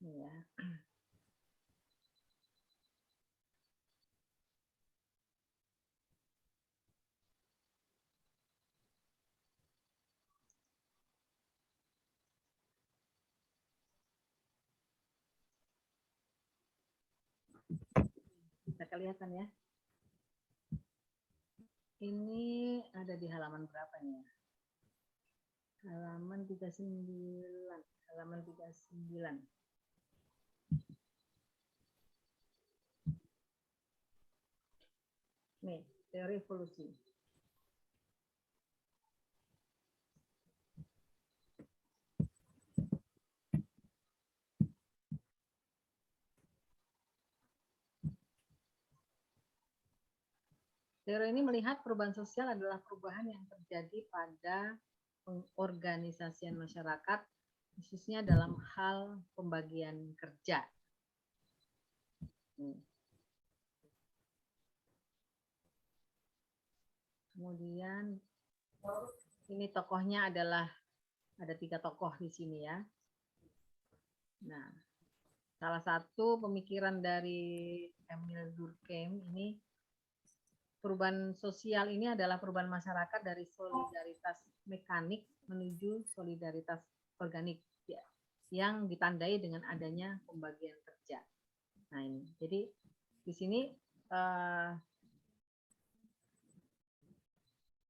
S1: ya. Bisa kelihatan ya. Ini ada di halaman berapa nih ya? Halaman 39. Halaman 39. Nih, teori evolusi. Teori ini melihat perubahan sosial adalah perubahan yang terjadi pada pengorganisasian masyarakat, khususnya dalam hal pembagian kerja. Kemudian ini tokohnya adalah, ada 3 tokoh di sini ya. Nah, salah satu pemikiran dari Emil Durkheim ini, perubahan sosial ini adalah perubahan masyarakat dari solidaritas mekanik menuju solidaritas organik ya, yang ditandai dengan adanya pembagian kerja. Nah ini, jadi di sini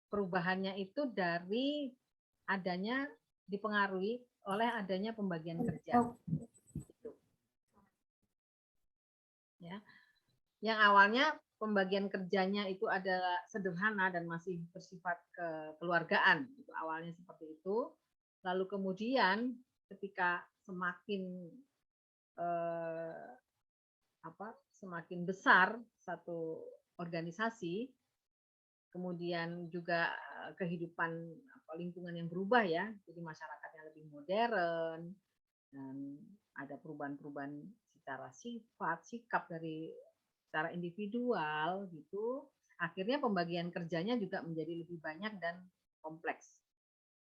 S1: perubahannya itu dari adanya, dipengaruhi oleh adanya pembagian kerja. Gitu. Ya, yang awalnya pembagian kerjanya itu adalah sederhana dan masih bersifat kekeluargaan. Itu awalnya seperti itu. Lalu kemudian ketika semakin semakin besar satu organisasi, kemudian juga kehidupan lingkungan yang berubah ya. Jadi masyarakatnya lebih modern dan ada perubahan-perubahan secara sifat, sikap dari secara individual gitu, akhirnya pembagian kerjanya juga menjadi lebih banyak dan kompleks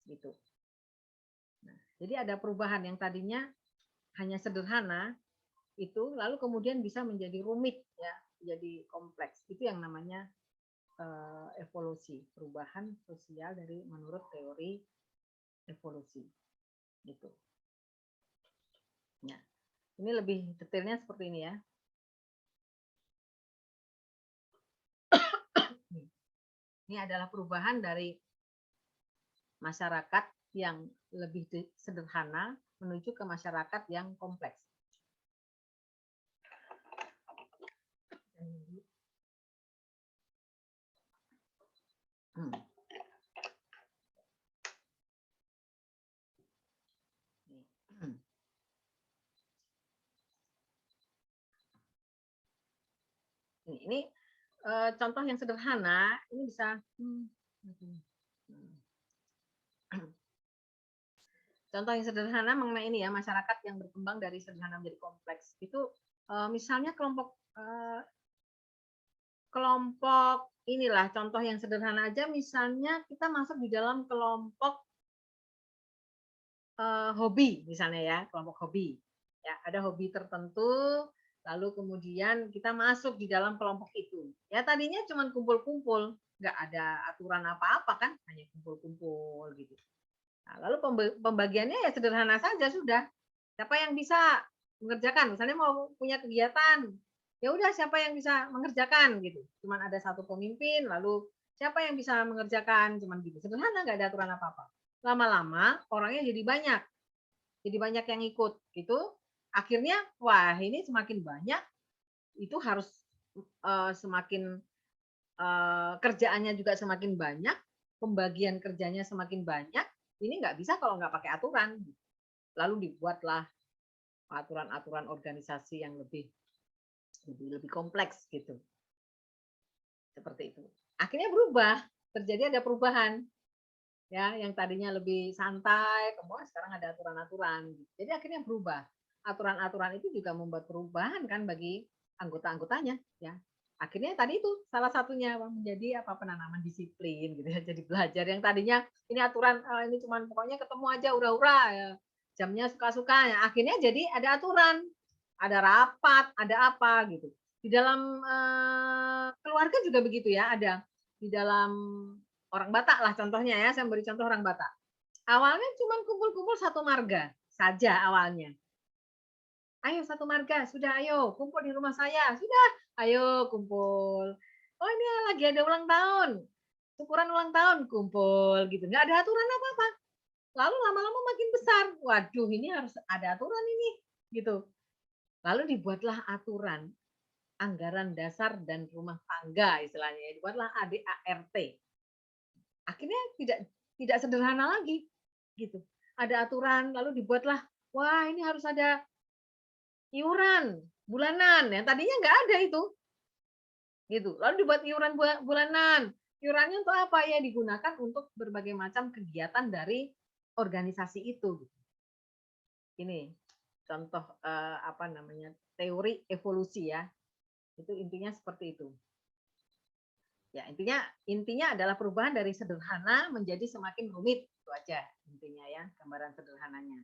S1: gitu. Nah, jadi ada perubahan yang tadinya hanya sederhana itu, lalu kemudian bisa menjadi rumit ya, menjadi kompleks. Itu yang namanya evolusi, perubahan sosial dari menurut teori evolusi gitu. Nah, ini lebih detailnya seperti ini ya. Ini adalah perubahan dari masyarakat yang lebih sederhana menuju ke masyarakat yang kompleks. Ini contoh yang sederhana, ini bisa contoh yang sederhana mengenai ini ya, masyarakat yang berkembang dari sederhana menjadi kompleks. Itu misalnya kelompok inilah contoh yang sederhana aja, misalnya kita masuk di dalam kelompok hobi misalnya ya, kelompok hobi. Ya, ada hobi tertentu, lalu kemudian kita masuk di dalam kelompok itu. Ya tadinya cuma kumpul-kumpul, nggak ada aturan apa-apa kan, hanya kumpul-kumpul gitu. Nah, lalu pembagiannya ya sederhana saja sudah. Siapa yang bisa mengerjakan? Misalnya mau punya kegiatan, ya udah siapa yang bisa mengerjakan gitu. Cuman ada satu pemimpin, lalu siapa yang bisa mengerjakan? Cuman gitu. Sederhana, nggak ada aturan apa-apa. Lama-lama orangnya jadi banyak yang ikut gitu. Akhirnya, wah ini semakin banyak, itu harus semakin kerjaannya juga semakin banyak, pembagian kerjanya semakin banyak. Ini nggak bisa kalau nggak pakai aturan. Lalu dibuatlah aturan-aturan organisasi yang lebih kompleks gitu. Seperti itu. Akhirnya berubah, terjadi ada perubahan. Ya, yang tadinya lebih santai, kemudian sekarang ada aturan-aturan. Jadi akhirnya berubah. Aturan-aturan itu juga membuat perubahan kan bagi anggota-anggotanya, ya. Akhirnya tadi itu salah satunya menjadi penanaman disiplin gitu ya. Jadi belajar yang tadinya ini aturan ini cuman pokoknya ketemu aja ura-ura ya. Jamnya suka-suka ya. Akhirnya jadi ada aturan, ada rapat, ada apa gitu. Di dalam keluarga juga begitu ya, ada di dalam orang Batak lah contohnya ya, saya beri contoh orang Batak. Awalnya cuma kumpul-kumpul satu marga saja awalnya. Ayo satu marga, sudah ayo kumpul di rumah saya, sudah ayo kumpul. Oh ini lagi ada ulang tahun, syukuran ulang tahun kumpul gitu, nggak ada aturan apa-apa. Lalu lama-lama makin besar, waduh ini harus ada aturan ini gitu. Lalu dibuatlah aturan anggaran dasar dan rumah tangga istilahnya, dibuatlah ADART. Akhirnya tidak sederhana lagi gitu. Ada aturan lalu dibuatlah, wah ini harus ada iuran bulanan yang tadinya nggak ada itu. Gitu. Lalu dibuat iuran bulanan. Iurannya untuk apa ya? Digunakan untuk berbagai macam kegiatan dari organisasi itu. Ini contoh teori evolusi ya. Itu intinya seperti itu. Ya, intinya adalah perubahan dari sederhana menjadi semakin rumit. Itu aja intinya ya, gambaran sederhananya.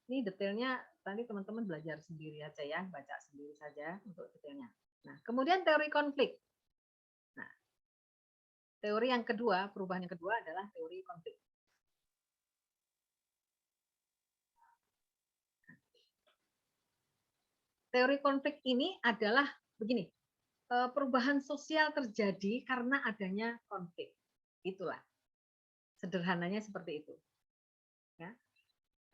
S1: Ini detailnya tadi teman-teman belajar sendiri aja ya, baca sendiri saja untuk detailnya. Nah, kemudian teori konflik. Nah, teori yang kedua, perubahan yang kedua adalah teori konflik. Teori konflik ini adalah begini, perubahan sosial terjadi karena adanya konflik. Itulah. Sederhananya seperti itu. Ya.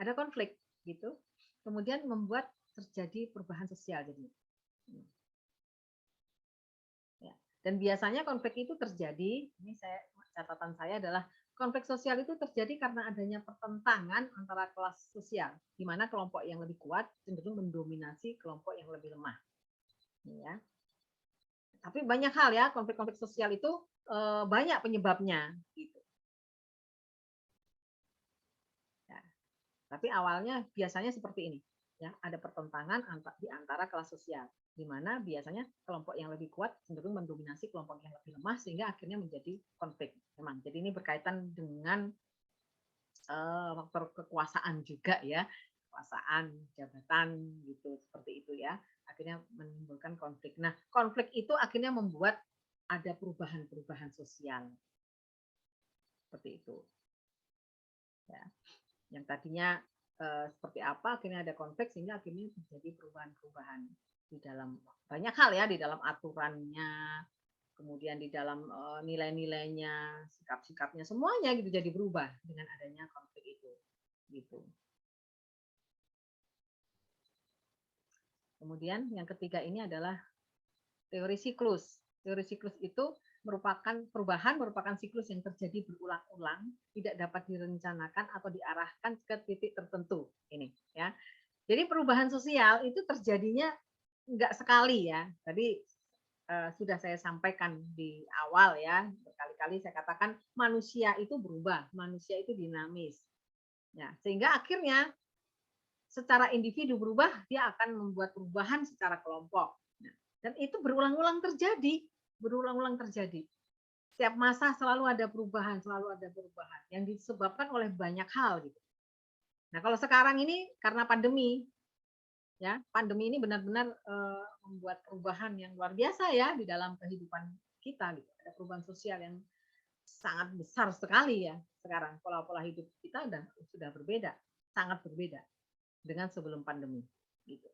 S1: Ada konflik gitu. Kemudian membuat terjadi perubahan sosial jadi. Ya. Dan biasanya konflik itu terjadi, ini catatan saya adalah konflik sosial itu terjadi karena adanya pertentangan antara kelas sosial, di mana kelompok yang lebih kuat cenderung mendominasi kelompok yang lebih lemah. Ya. Tapi banyak hal ya, konflik-konflik sosial itu banyak penyebabnya. Gitu. Ya. Tapi awalnya biasanya seperti ini. Ya, ada pertentangan di antara kelas sosial, di mana biasanya kelompok yang lebih kuat cenderung mendominasi kelompok yang lebih lemah sehingga akhirnya menjadi konflik. Memang, jadi ini berkaitan dengan faktor kekuasaan juga ya, kekuasaan, jabatan gitu seperti itu ya. Akhirnya menimbulkan konflik. Nah, konflik itu akhirnya membuat ada perubahan-perubahan sosial seperti itu. Ya, yang tadinya seperti apa akhirnya ada konflik sehingga akhirnya terjadi perubahan-perubahan di dalam banyak hal ya, di dalam aturannya, kemudian di dalam nilai-nilainya, sikap-sikapnya, semuanya gitu jadi berubah dengan adanya konflik itu gitu. Kemudian yang ketiga ini adalah teori siklus. Teori siklus itu merupakan siklus yang terjadi berulang-ulang, tidak dapat direncanakan atau diarahkan ke titik tertentu. Ini ya. Jadi perubahan sosial itu terjadinya enggak sekali ya. Tadi sudah saya sampaikan di awal ya, berkali-kali saya katakan manusia itu berubah, manusia itu dinamis. Ya, sehingga akhirnya secara individu berubah, dia akan membuat perubahan secara kelompok. Dan itu berulang-ulang terjadi. Setiap masa selalu ada perubahan yang disebabkan oleh banyak hal gitu. Nah, kalau sekarang ini karena pandemi, ya, pandemi ini benar-benar membuat perubahan yang luar biasa ya di dalam kehidupan kita gitu. Ada perubahan sosial yang sangat besar sekali ya sekarang. Pola-pola hidup kita sudah berbeda, sangat berbeda dengan sebelum pandemi. Gitu.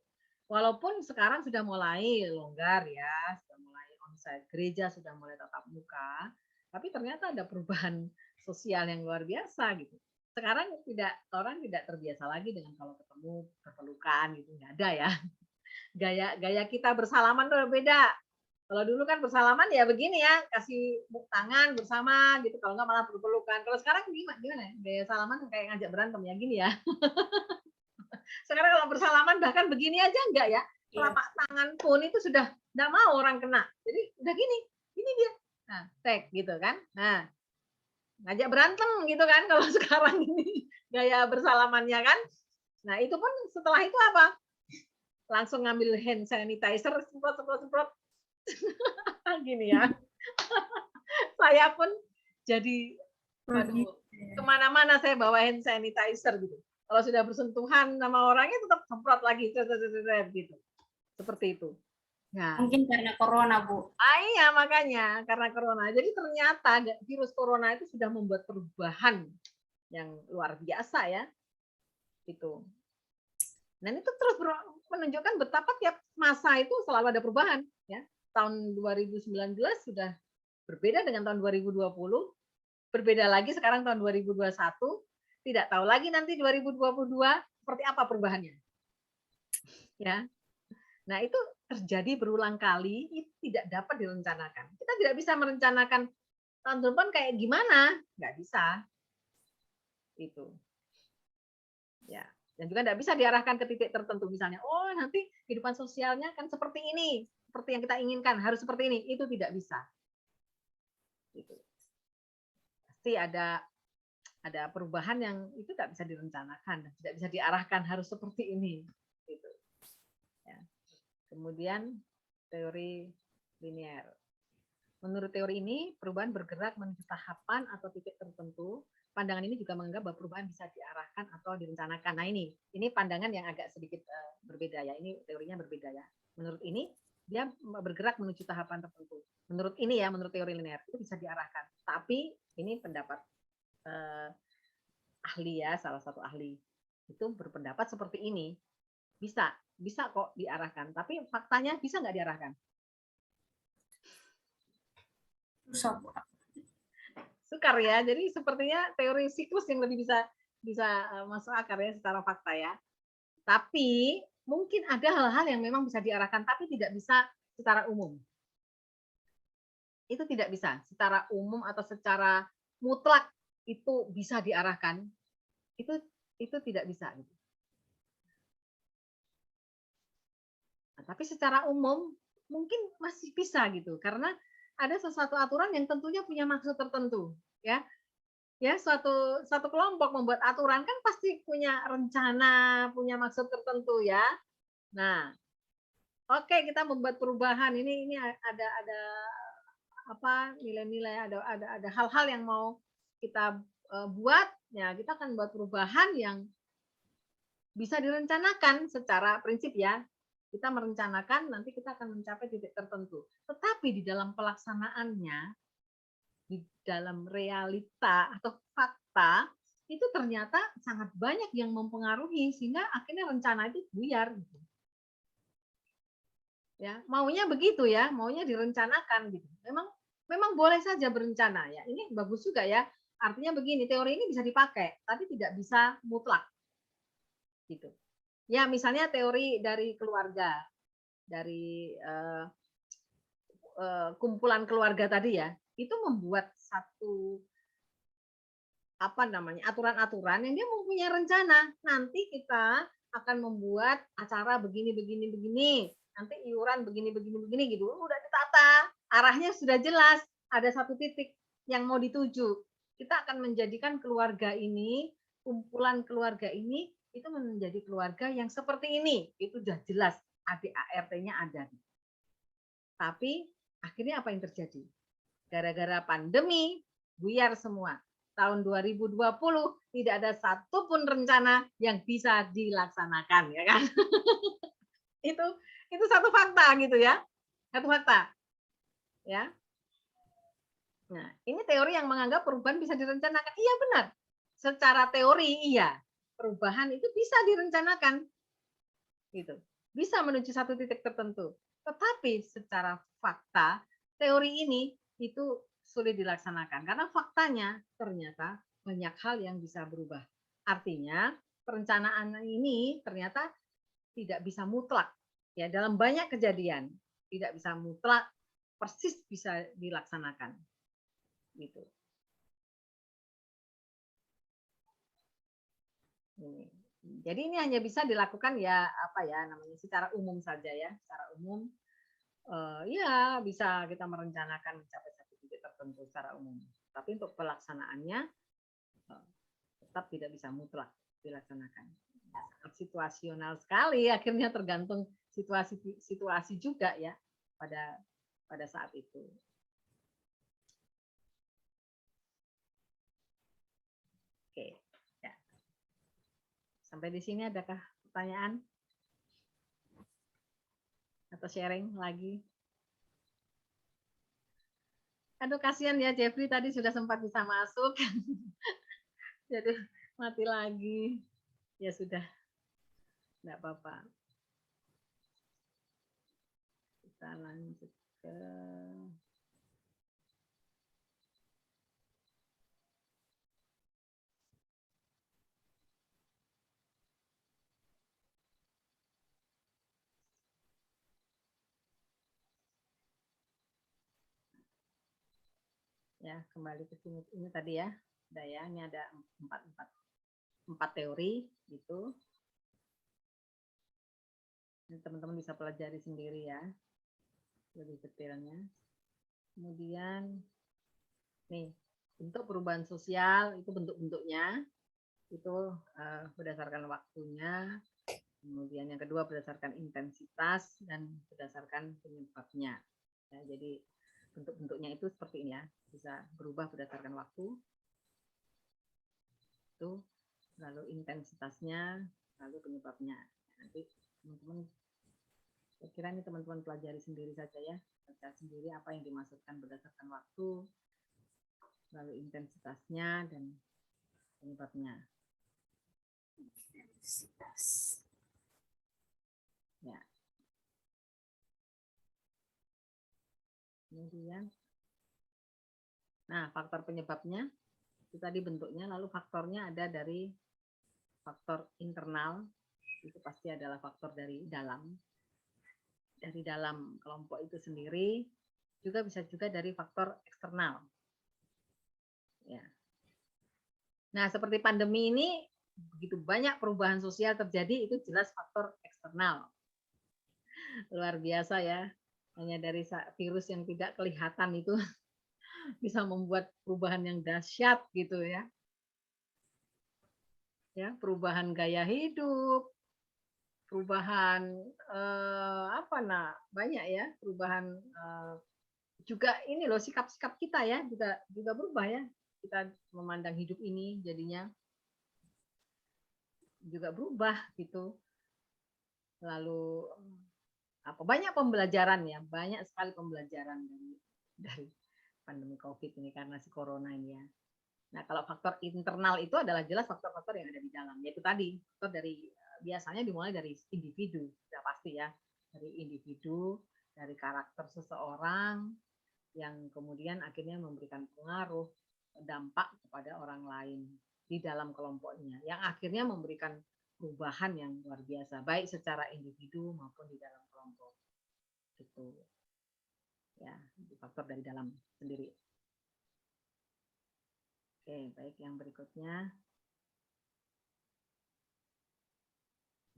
S1: Walaupun sekarang sudah mulai longgar ya, sudah mulai onsite, gereja sudah mulai tatap muka, tapi ternyata ada perubahan sosial yang luar biasa gitu. Sekarang orang tidak terbiasa lagi dengan kalau ketemu berpelukan gitu, nggak ada ya. Gaya kita bersalaman tuh beda. Kalau dulu kan bersalaman ya begini ya, kasih tangan bersama gitu, kalau nggak malah berpelukan. Kalau sekarang gimana? Gaya salaman kayak ngajak berantem ya gini ya. Sekarang kalau bersalaman bahkan begini aja enggak ya. Telapak tangan pun itu sudah nggak mau orang kena. Jadi udah gini dia. Nah, tek gitu kan. Nah, ngajak berantem gitu kan kalau sekarang ini gaya bersalamannya kan. Nah, itu pun setelah itu apa? Langsung ngambil hand sanitizer, semprot. Gini ya. Saya pun jadi kemana-mana saya bawa hand sanitizer gitu. Kalau sudah bersentuhan sama orangnya tetap semprot lagi gitu. Seperti itu. Nah,
S3: mungkin karena corona, Bu.
S1: Iya, makanya karena corona. Jadi ternyata virus corona itu sudah membuat perubahan yang luar biasa ya. Itu. Dan itu terus menunjukkan betapa tiap masa itu selalu ada perubahan ya. Tahun 2019 sudah berbeda dengan tahun 2020, berbeda lagi sekarang tahun 2021, tidak tahu lagi nanti 2022 seperti apa perubahannya. Ya. Nah, itu terjadi berulang kali, itu tidak dapat direncanakan. Kita tidak bisa merencanakan tahun depan kayak gimana, nggak bisa. Itu. Ya. Dan juga nggak bisa diarahkan ke titik tertentu. Misalnya, oh nanti kehidupan sosialnya kan seperti ini, seperti yang kita inginkan, harus seperti ini. Itu tidak bisa. Gitu. Pasti ada perubahan yang itu tidak bisa direncanakan, tidak bisa diarahkan harus seperti ini. Gitu. Ya. Kemudian teori linear. Menurut teori ini, perubahan bergerak menuju tahapan atau titik tertentu. Pandangan ini juga menganggap bahwa perubahan bisa diarahkan atau direncanakan. Nah ini pandangan yang agak sedikit berbeda ya. Ini teorinya berbeda ya. Menurut ini, dia bergerak menuju tahapan tertentu. Menurut ini ya, menurut teori linear, itu bisa diarahkan. Tapi ini pendapat ahli ya, salah satu ahli. Itu berpendapat seperti ini. Bisa kok diarahkan. Tapi faktanya bisa nggak diarahkan? Sukar ya. Jadi sepertinya teori siklus yang lebih bisa masuk akal ya secara fakta ya. Tapi mungkin ada hal-hal yang memang bisa diarahkan tapi tidak bisa secara umum. Itu tidak bisa secara umum atau secara mutlak itu bisa diarahkan. Itu tidak bisa. Nah, tapi secara umum mungkin masih bisa gitu karena ada sesuatu aturan yang tentunya punya maksud tertentu ya suatu kelompok membuat aturan kan pasti punya rencana punya maksud tertentu ya. Nah oke, kita membuat perubahan ini ada apa nilai-nilai ada hal-hal yang mau kita buat ya kita akan buat perubahan yang bisa direncanakan secara prinsip ya. Kita merencanakan nanti kita akan mencapai titik tertentu. Tetapi di dalam pelaksanaannya, di dalam realita atau fakta, itu ternyata sangat banyak yang mempengaruhi sehingga akhirnya rencana itu buyar. Ya, maunya begitu ya, maunya direncanakan gitu. Memang boleh saja berencana ya. Ini bagus juga ya. Artinya begini, teori ini bisa dipakai, tapi tidak bisa mutlak. Gitu. Ya, misalnya teori dari keluarga, dari kumpulan keluarga tadi ya, itu membuat satu aturan-aturan yang dia mempunyai rencana. Nanti kita akan membuat acara begini, nanti iuran begini gitu. Udah ditata, arahnya sudah jelas, ada satu titik yang mau dituju. Kita akan menjadikan keluarga ini, kumpulan keluarga ini itu menjadi keluarga yang seperti ini. Itu sudah jelas, ADART-nya ada. Tapi akhirnya apa yang terjadi? Gara-gara pandemi, buyar semua. Tahun 2020 tidak ada satupun rencana yang bisa dilaksanakan, ya kan? Itu satu fakta gitu ya. Satu fakta. Ya. Nah, ini teori yang menganggap perubahan bisa direncanakan. Iya benar. Secara teori iya, perubahan itu bisa direncanakan. Gitu. Bisa menuju satu titik tertentu. Tetapi secara fakta, teori ini itu sulit dilaksanakan karena faktanya ternyata banyak hal yang bisa berubah. Artinya, perencanaan ini ternyata tidak bisa mutlak. Ya, dalam banyak kejadian tidak bisa mutlak persis bisa dilaksanakan. Gitu. Ini. Jadi ini hanya bisa dilakukan ya apa ya namanya secara umum saja ya, secara umum ya bisa kita merencanakan mencapai satu titik tertentu secara umum. Tapi untuk pelaksanaannya tetap tidak bisa mutlak dilaksanakan. Sangat situasional sekali, akhirnya tergantung situasi juga ya pada saat itu. Oke, ya. Sampai di sini adakah pertanyaan atau sharing lagi? Aduh kasihan ya Jeffrey tadi sudah sempat bisa masuk. Jadi mati lagi. Ya sudah. Enggak apa-apa. Kita lanjut ke ya kembali ke sini ini tadi ya. Udah ya, ini ada empat teori gitu. Teman-teman bisa pelajari sendiri ya lebih detailnya. Kemudian nih bentuk perubahan sosial itu bentuk-bentuknya itu berdasarkan waktunya. Kemudian yang kedua berdasarkan intensitas dan berdasarkan penyebabnya. Ya, jadi bentuk-bentuknya itu seperti ini ya, bisa berubah berdasarkan waktu. Itu lalu intensitasnya, lalu penyebabnya. Nanti teman-teman saya kira ini teman-teman pelajari sendiri saja ya, baca sendiri apa yang dimaksudkan berdasarkan waktu, lalu intensitasnya dan penyebabnya. Ya. Kemudian, nah faktor penyebabnya itu tadi bentuknya, lalu faktornya ada dari faktor internal, itu pasti adalah faktor dari dalam kelompok itu sendiri, juga bisa juga dari faktor eksternal. Ya. Nah, seperti pandemi ini, begitu banyak perubahan sosial terjadi, itu jelas faktor eksternal. Luar biasa ya, hanya dari virus yang tidak kelihatan itu bisa membuat perubahan yang dahsyat gitu ya. Ya, perubahan gaya hidup, perubahan banyak ya, perubahan juga ini loh sikap-sikap kita ya juga berubah ya. Kita memandang hidup ini jadinya juga berubah gitu. Lalu banyak pembelajaran ya, banyak sekali pembelajaran dari pandemi Covid ini karena si corona ini ya. Nah, kalau faktor internal itu adalah jelas faktor-faktor yang ada di dalam, yaitu tadi faktor dari biasanya dimulai dari individu, sudah pasti ya, dari individu, dari karakter seseorang yang kemudian akhirnya memberikan pengaruh, dampak kepada orang lain di dalam kelompoknya, yang akhirnya memberikan perubahan yang luar biasa, baik secara individu maupun di dalam kelompok. Itu ya, faktor dari dalam sendiri. Oke, baik yang berikutnya.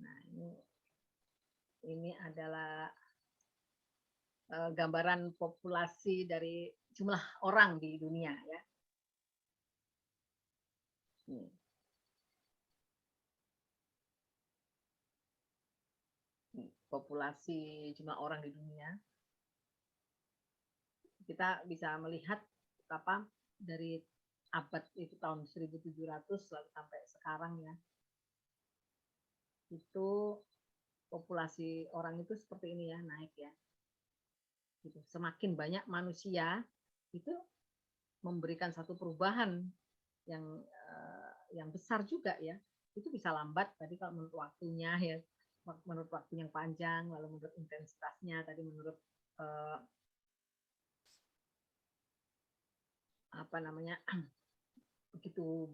S1: Nah, ini adalah gambaran populasi dari jumlah orang di dunia ya. Populasi jumlah orang di dunia. Kita bisa melihat apa dari abad itu tahun 1700 lalu sampai sekarang ya. Itu populasi orang itu seperti ini ya, naik ya. Gitu. Semakin banyak manusia, itu memberikan satu perubahan yang besar juga ya. Itu bisa lambat tadi kalau menurut waktunya ya, menurut waktu yang panjang, lalu menurut intensitasnya tadi, menurut begitu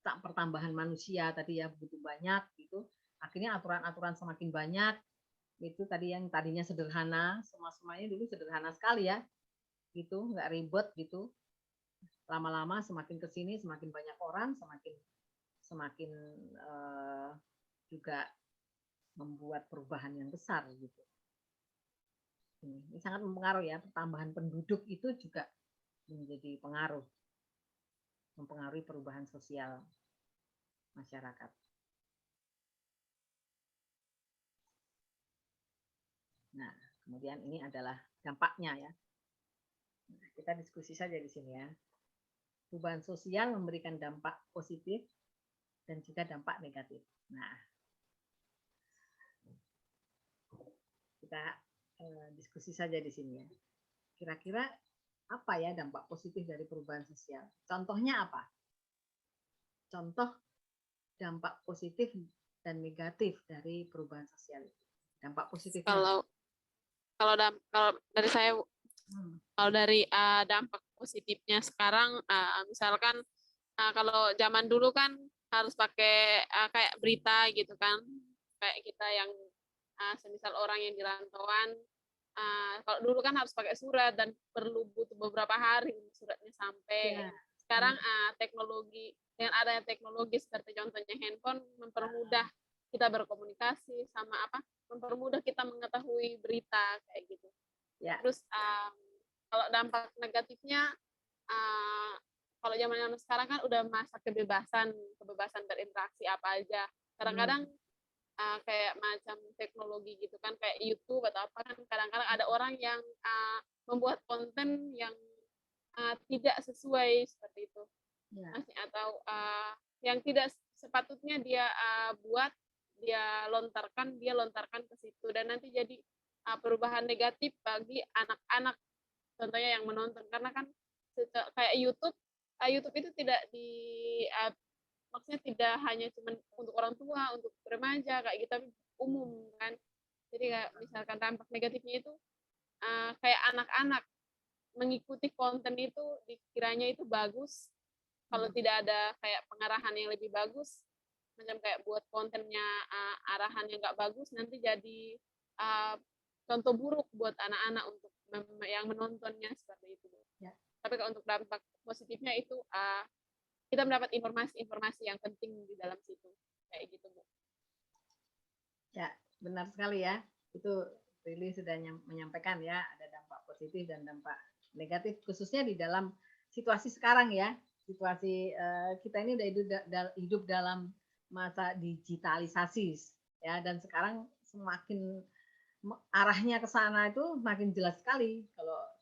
S1: pertambahan manusia tadi ya, begitu banyak gitu. Akhirnya aturan-aturan semakin banyak. Itu tadi yang tadinya sederhana, semuanya dulu sederhana sekali ya. Gitu, nggak ribet gitu. Lama-lama semakin ke sini semakin banyak orang, semakin juga membuat perubahan yang besar gitu. Ini sangat mempengaruhi ya, pertambahan penduduk itu juga menjadi mempengaruhi perubahan sosial masyarakat. Nah, kemudian ini adalah dampaknya ya. Nah, kita diskusi saja di sini ya. Perubahan sosial memberikan dampak positif dan juga dampak negatif. Nah, kita diskusi saja di sini ya. Kira-kira apa ya dampak positif dari perubahan sosial? Contohnya apa? Contoh dampak positif dan negatif dari perubahan sosial. Dampak positifnya.
S2: Kalau dari saya, kalau dari dampak positifnya sekarang, misalkan kalau zaman dulu kan harus pakai kayak berita gitu kan, kayak kita yang semisal orang yang di rantauan, kalau dulu kan harus pakai surat dan perlu butuh beberapa hari suratnya sampai. Yeah. Sekarang teknologi, dengan adanya teknologi seperti contohnya handphone, mempermudah kita berkomunikasi sama mempermudah kita mengetahui berita kayak gitu. Yeah. Terus kalau dampak negatifnya, kalau zaman sekarang kan udah masa kebebasan berinteraksi apa aja. Kadang-kadang kayak macam teknologi gitu kan, kayak YouTube atau apa kan, kadang-kadang ada orang yang membuat konten yang tidak sesuai seperti itu, atau yang tidak sepatutnya dia buat, dia lontarkan ke situ, dan nanti jadi perubahan negatif bagi anak-anak contohnya yang menonton, karena kan kayak YouTube itu tidak maksudnya tidak hanya cuma untuk orang tua, untuk remaja kayak gitu, tapi umum kan. Jadi kayak misalkan dampak negatifnya itu kayak anak-anak mengikuti konten itu dikiranya itu bagus, kalau tidak ada kayak pengarahan yang lebih bagus, macam kayak buat kontennya arahan yang nggak bagus, nanti jadi contoh buruk buat anak-anak untuk yang menontonnya seperti itu. Ya. Tapi kalau untuk dampak positifnya itu kita mendapat informasi-informasi yang penting di dalam situ, kayak gitu, Bu.
S1: Ya, benar sekali ya. Itu Prilly sudah menyampaikan ya, ada dampak positif dan dampak negatif, khususnya di dalam situasi sekarang ya. Situasi kita ini udah hidup dalam masa digitalisasi ya, dan sekarang semakin arahnya ke sana itu makin jelas sekali.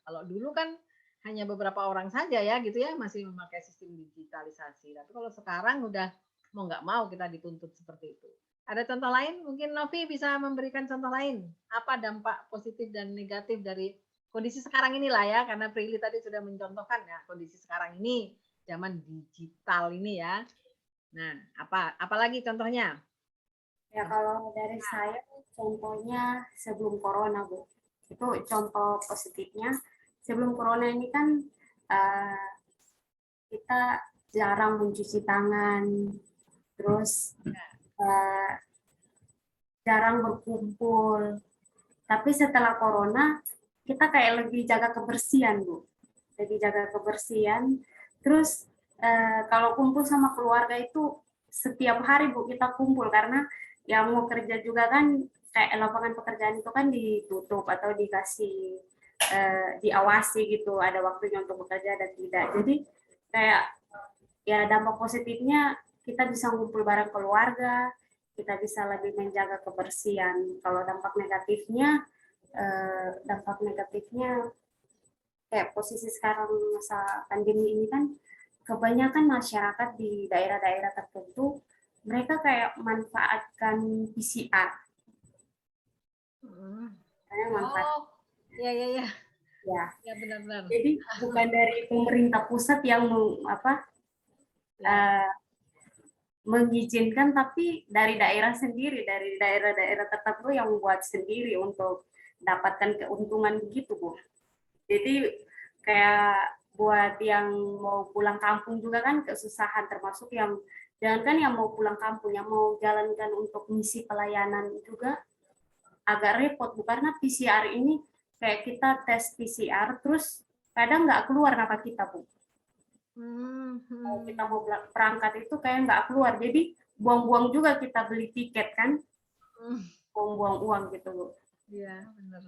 S1: Kalau dulu kan hanya beberapa orang saja ya gitu ya, masih memakai sistem digitalisasi. Tapi kalau sekarang udah mau nggak mau kita dituntut seperti itu. Ada contoh lain? Mungkin Novi bisa memberikan contoh lain. Apa dampak positif dan negatif dari kondisi sekarang inilah ya, karena Prilly tadi sudah mencontohkan ya kondisi sekarang ini, zaman digital ini ya. Nah, apalagi contohnya?
S3: Ya kalau dari saya contohnya sebelum corona, Bu. Itu contoh positifnya. Sebelum corona ini kan kita jarang mencuci tangan, terus jarang berkumpul. Tapi setelah corona kita kayak lebih jaga kebersihan, Bu. Lebih jaga kebersihan. Terus kalau kumpul sama keluarga itu setiap hari, Bu, kita kumpul, karena yang mau kerja juga kan kayak lapangan pekerjaan itu kan ditutup atau dikasih diawasi gitu, ada waktunya untuk bekerja dan tidak. Jadi kayak ya dampak positifnya kita bisa ngumpul bareng keluarga, kita bisa lebih menjaga kebersihan. Kalau dampak negatifnya kayak posisi sekarang masa pandemi ini kan kebanyakan masyarakat di daerah-daerah tertentu mereka kayak manfaatkan PCR.
S1: Oh, ya.
S3: Ya,
S1: Ya benar-benar.
S3: jadi bukan dari pemerintah pusat yang
S1: Ya.
S3: mengizinkan, tapi dari daerah sendiri, dari daerah-daerah tertentu yang membuat sendiri untuk dapatkan keuntungan gitu, Bu. Jadi kayak buat yang mau pulang kampung juga kan kesusahan, termasuk yang jangan kan yang mau pulang kampung, yang mau jalankan untuk misi pelayanan juga agak repot, Bu, karena PCR ini kayak kita tes PCR terus kadang nggak keluar nama kita, Bu. Kalau kita mau berangkat itu kayak nggak keluar, jadi buang-buang juga kita beli tiket kan, buang-buang uang gitu, Bu.
S1: Iya, benar.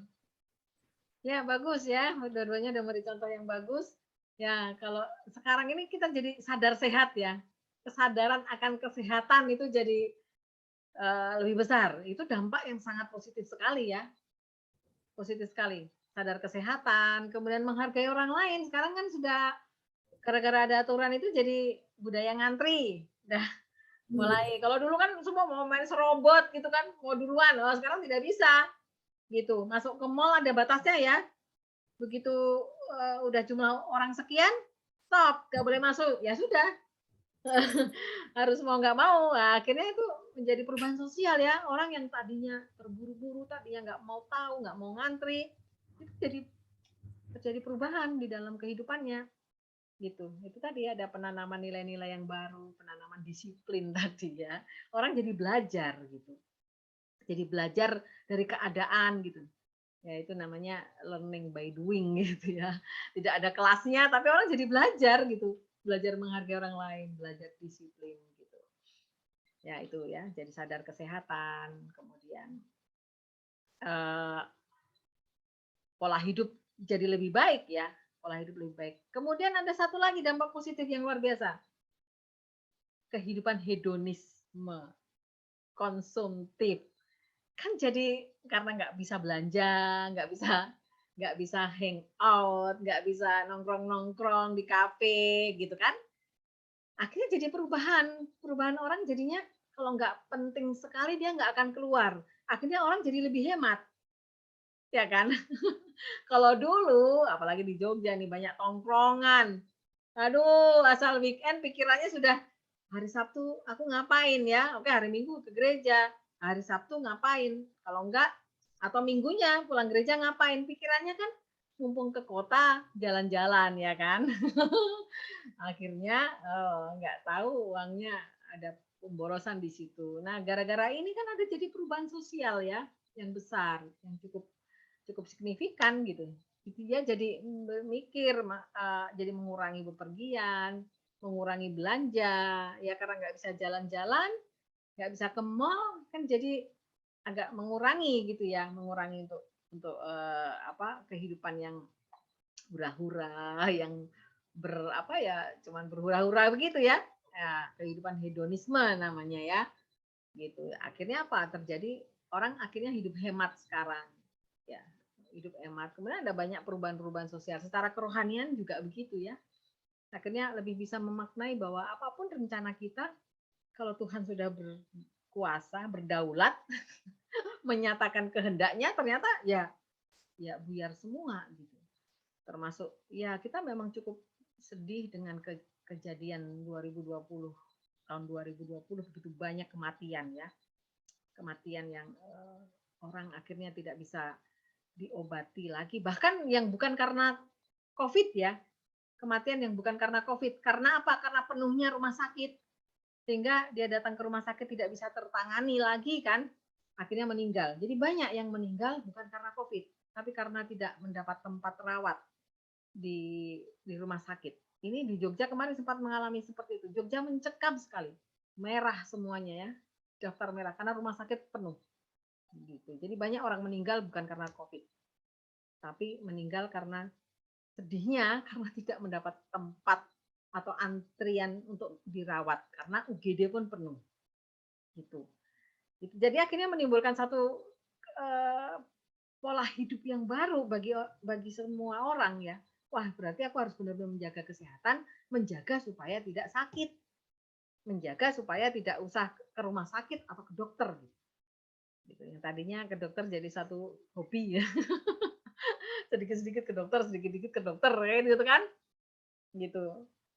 S1: Ya, bagus ya. Dua-duanya udah memberi contoh yang bagus. Ya, kalau sekarang ini kita jadi sadar sehat ya. Kesadaran akan kesehatan itu jadi lebih besar. Itu dampak yang sangat positif sekali ya. Positif sekali. Sadar kesehatan, kemudian menghargai orang lain. Sekarang kan sudah gara-gara ada aturan itu jadi budaya ngantri. Udah mulai, kalau dulu kan semua mau main serobot gitu kan, mau duluan. Oh, sekarang tidak bisa gitu. Masuk ke mall ada batasnya ya. Begitu udah jumlah orang sekian, stop, nggak boleh masuk. Ya sudah, harus mau nggak mau. Nah, akhirnya itu menjadi perubahan sosial ya. Orang yang tadinya terburu-buru, tadinya nggak mau tahu, nggak mau ngantri, itu terjadi perubahan di dalam kehidupannya. Gitu. Itu tadi ada penanaman nilai-nilai yang baru, penanaman disiplin tadi ya. Orang jadi belajar gitu. Jadi belajar dari keadaan gitu. Ya itu namanya learning by doing gitu ya. Tidak ada kelasnya, tapi orang jadi belajar gitu. Belajar menghargai orang lain, belajar disiplin gitu. Ya itu ya, jadi sadar kesehatan, kemudian eh, pola hidup jadi lebih baik ya. Pola hidup lebih baik. Kemudian ada satu lagi dampak positif yang luar biasa. Kehidupan hedonisme, konsumtif. Kan jadi karena nggak bisa belanja, nggak bisa hangout, nggak bisa nongkrong-nongkrong di kafe gitu kan. Akhirnya jadi perubahan orang jadinya kalau nggak penting sekali dia nggak akan keluar. Akhirnya orang jadi lebih hemat, ya kan? Kalau dulu, apalagi di Jogja nih banyak tongkrongan. Aduh, asal weekend pikirannya sudah hari Sabtu aku ngapain ya? Oke, hari Minggu ke gereja. Hari Sabtu ngapain? Kalau enggak atau minggunya pulang gereja ngapain? Pikirannya kan mumpung ke kota jalan-jalan ya kan. Akhirnya nggak tahu uangnya ada pemborosan di situ. Nah, gara-gara ini kan ada jadi perubahan sosial ya yang besar, yang cukup cukup signifikan gitu. Itu dia jadi mikir, jadi mengurangi bepergian, mengurangi belanja, ya karena nggak bisa jalan-jalan, nggak bisa ke mall, kan jadi agak mengurangi gitu ya, mengurangi untuk kehidupan yang hura-hura, yang apa ya, cuman berhura-hura begitu ya. Ya, kehidupan hedonisme namanya ya, gitu. Akhirnya apa? Terjadi orang akhirnya hidup hemat sekarang. Ya, hidup hemat. Kemudian ada banyak perubahan-perubahan sosial. Secara kerohanian juga begitu ya. Akhirnya lebih bisa memaknai bahwa apapun rencana kita, kalau Tuhan sudah berkuasa, berdaulat, menyatakan kehendaknya, ternyata ya buyar semua gitu. Termasuk ya kita memang cukup sedih dengan kejadian 2020, tahun 2020 begitu banyak kematian ya. Kematian yang orang akhirnya tidak bisa diobati lagi. Bahkan yang bukan karena COVID ya, kematian yang bukan karena COVID. Karena apa? Karena penuhnya rumah sakit. Sehingga dia datang ke rumah sakit tidak bisa tertangani lagi kan, akhirnya meninggal. Jadi banyak yang meninggal bukan karena COVID, tapi karena tidak mendapat tempat rawat di rumah sakit. Ini di Jogja kemarin sempat mengalami seperti itu. Jogja mencekam sekali, merah semuanya ya, daftar merah karena rumah sakit penuh. Gitu. Jadi banyak orang meninggal bukan karena COVID, tapi meninggal karena sedihnya karena tidak mendapat tempat atau antrian untuk dirawat karena UGD pun penuh. Gitu. Jadi akhirnya menimbulkan satu pola hidup yang baru bagi semua orang ya. Wah, berarti aku harus benar-benar menjaga kesehatan, menjaga supaya tidak sakit, menjaga supaya tidak usah ke rumah sakit atau ke dokter. Gitu. Yang tadinya ke dokter jadi satu hobi ya. sedikit-sedikit ke dokter, sedikit-sedikit ke dokter, kayak gitu kan? Gitu.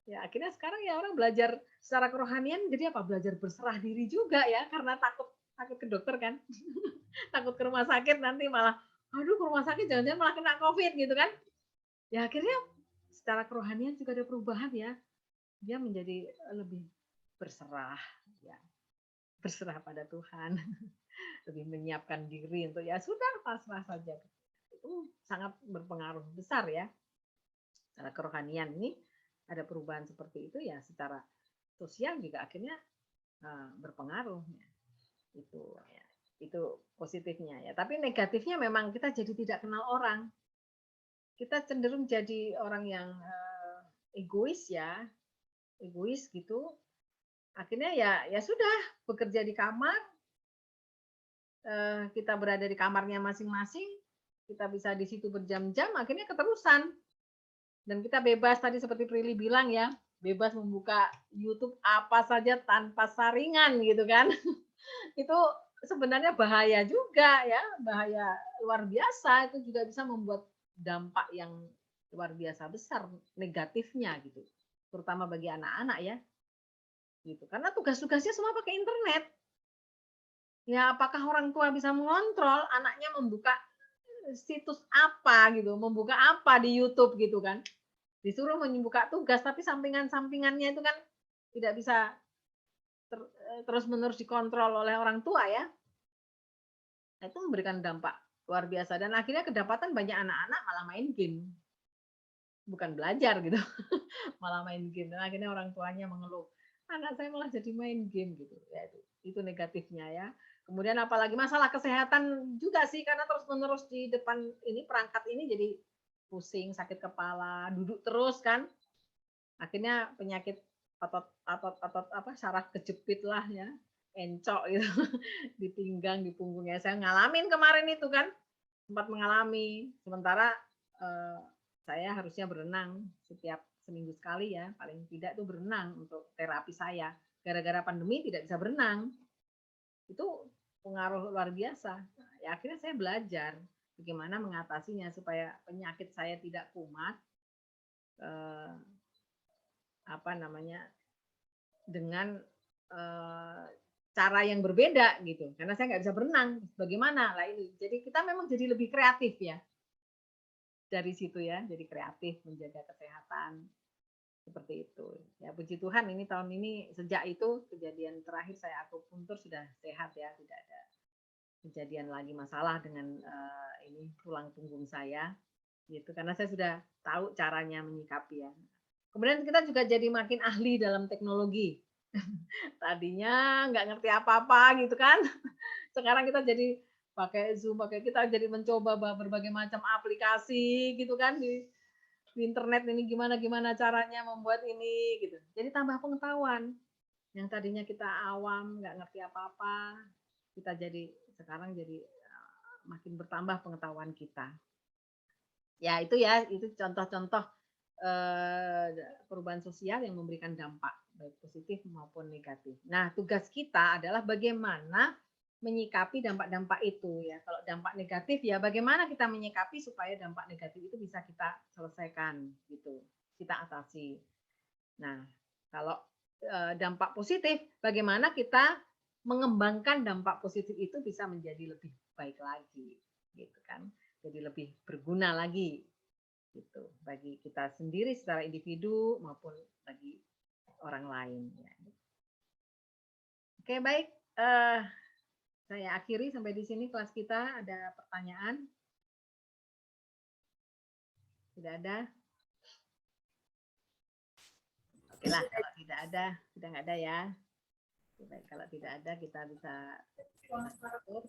S1: Ya akhirnya sekarang ya orang belajar secara kerohanian jadi apa? Belajar berserah diri juga ya, karena takut takut ke dokter kan. Takut ke rumah sakit nanti malah, aduh ke rumah sakit jangan-jangan malah kena COVID gitu kan. Ya akhirnya secara kerohanian juga ada perubahan ya. Dia menjadi lebih berserah ya, berserah pada Tuhan. Lebih menyiapkan diri untuk ya sudah pasrah saja. Itu sangat berpengaruh besar ya. Secara kerohanian ini ada perubahan seperti itu ya, secara sosial juga akhirnya berpengaruh ya. Itu positifnya ya. Tapi negatifnya memang kita jadi tidak kenal orang. Kita cenderung jadi orang yang egois ya, egois gitu. Akhirnya ya sudah bekerja di kamar, kita berada di kamarnya masing-masing, kita bisa di situ berjam-jam, akhirnya keterusan. Dan kita bebas tadi seperti Prilly bilang ya, bebas membuka YouTube apa saja tanpa saringan gitu kan. Itu sebenarnya bahaya juga ya, bahaya luar biasa, itu juga bisa membuat dampak yang luar biasa besar negatifnya gitu. Terutama bagi anak-anak ya. Gitu. Karena tugas-tugasnya semua pakai internet. Ya, apakah orang tua bisa mengontrol anaknya membuka situs apa gitu, membuka apa di YouTube gitu kan. Disuruh membuka tugas, tapi sampingan-sampingannya itu kan tidak bisa terus-menerus dikontrol oleh orang tua ya. Nah, itu memberikan dampak luar biasa. Dan akhirnya kedapatan banyak anak-anak malah main game. Bukan belajar gitu, malah main game. Dan akhirnya orang tuanya mengeluh, anak saya malah jadi main game gitu. Ya, itu negatifnya ya. Kemudian apalagi masalah kesehatan juga sih, karena terus-menerus di depan ini perangkat ini jadi pusing, sakit kepala, duduk terus kan. Akhirnya penyakit otot apa saraf kejepit lah ya, encok gitu di pinggang, di punggungnya. Saya ngalamin kemarin itu kan, sempat mengalami. Sementara saya harusnya berenang setiap seminggu sekali ya, paling tidak itu berenang untuk terapi saya. Gara-gara pandemi tidak bisa berenang. Itu pengaruh luar biasa. Nah, ya akhirnya saya belajar bagaimana mengatasinya supaya penyakit saya tidak kumat. Apa namanya, dengan cara yang berbeda gitu, karena saya nggak bisa berenang, bagaimana lah ini. Jadi kita memang jadi lebih kreatif ya dari situ ya, jadi kreatif menjaga kesehatan seperti itu. Ya puji Tuhan ini tahun ini sejak itu kejadian terakhir saya akupuntur sudah sehat ya, tidak ada kejadian lagi masalah dengan ini tulang punggung saya gitu, karena saya sudah tahu caranya menyikapi ya. Kemudian kita juga jadi makin ahli dalam teknologi. Tadinya nggak ngerti apa-apa gitu kan. Sekarang kita jadi pakai Zoom, kita jadi mencoba berbagai macam aplikasi gitu kan di internet ini gimana caranya membuat ini gitu. Jadi tambah pengetahuan. Yang tadinya kita awam, nggak ngerti apa-apa, kita jadi sekarang jadi makin bertambah pengetahuan kita. Ya itu contoh-contoh perubahan sosial yang memberikan dampak baik positif maupun negatif. Nah, tugas kita adalah bagaimana menyikapi dampak-dampak itu ya. Kalau dampak negatif ya bagaimana kita menyikapi supaya dampak negatif itu bisa kita selesaikan gitu, kita atasi. Nah, kalau dampak positif, bagaimana kita mengembangkan dampak positif itu bisa menjadi lebih baik lagi, gitu kan? Jadi lebih berguna lagi gitu bagi kita sendiri secara individu maupun bagi orang lain ya. Oke baik, saya akhiri sampai di sini kelas kita. Ada pertanyaan? Tidak ada? Oke lah, kalau tidak ada, sudah nggak ada ya. Baik, kalau tidak ada kita bisa tutup.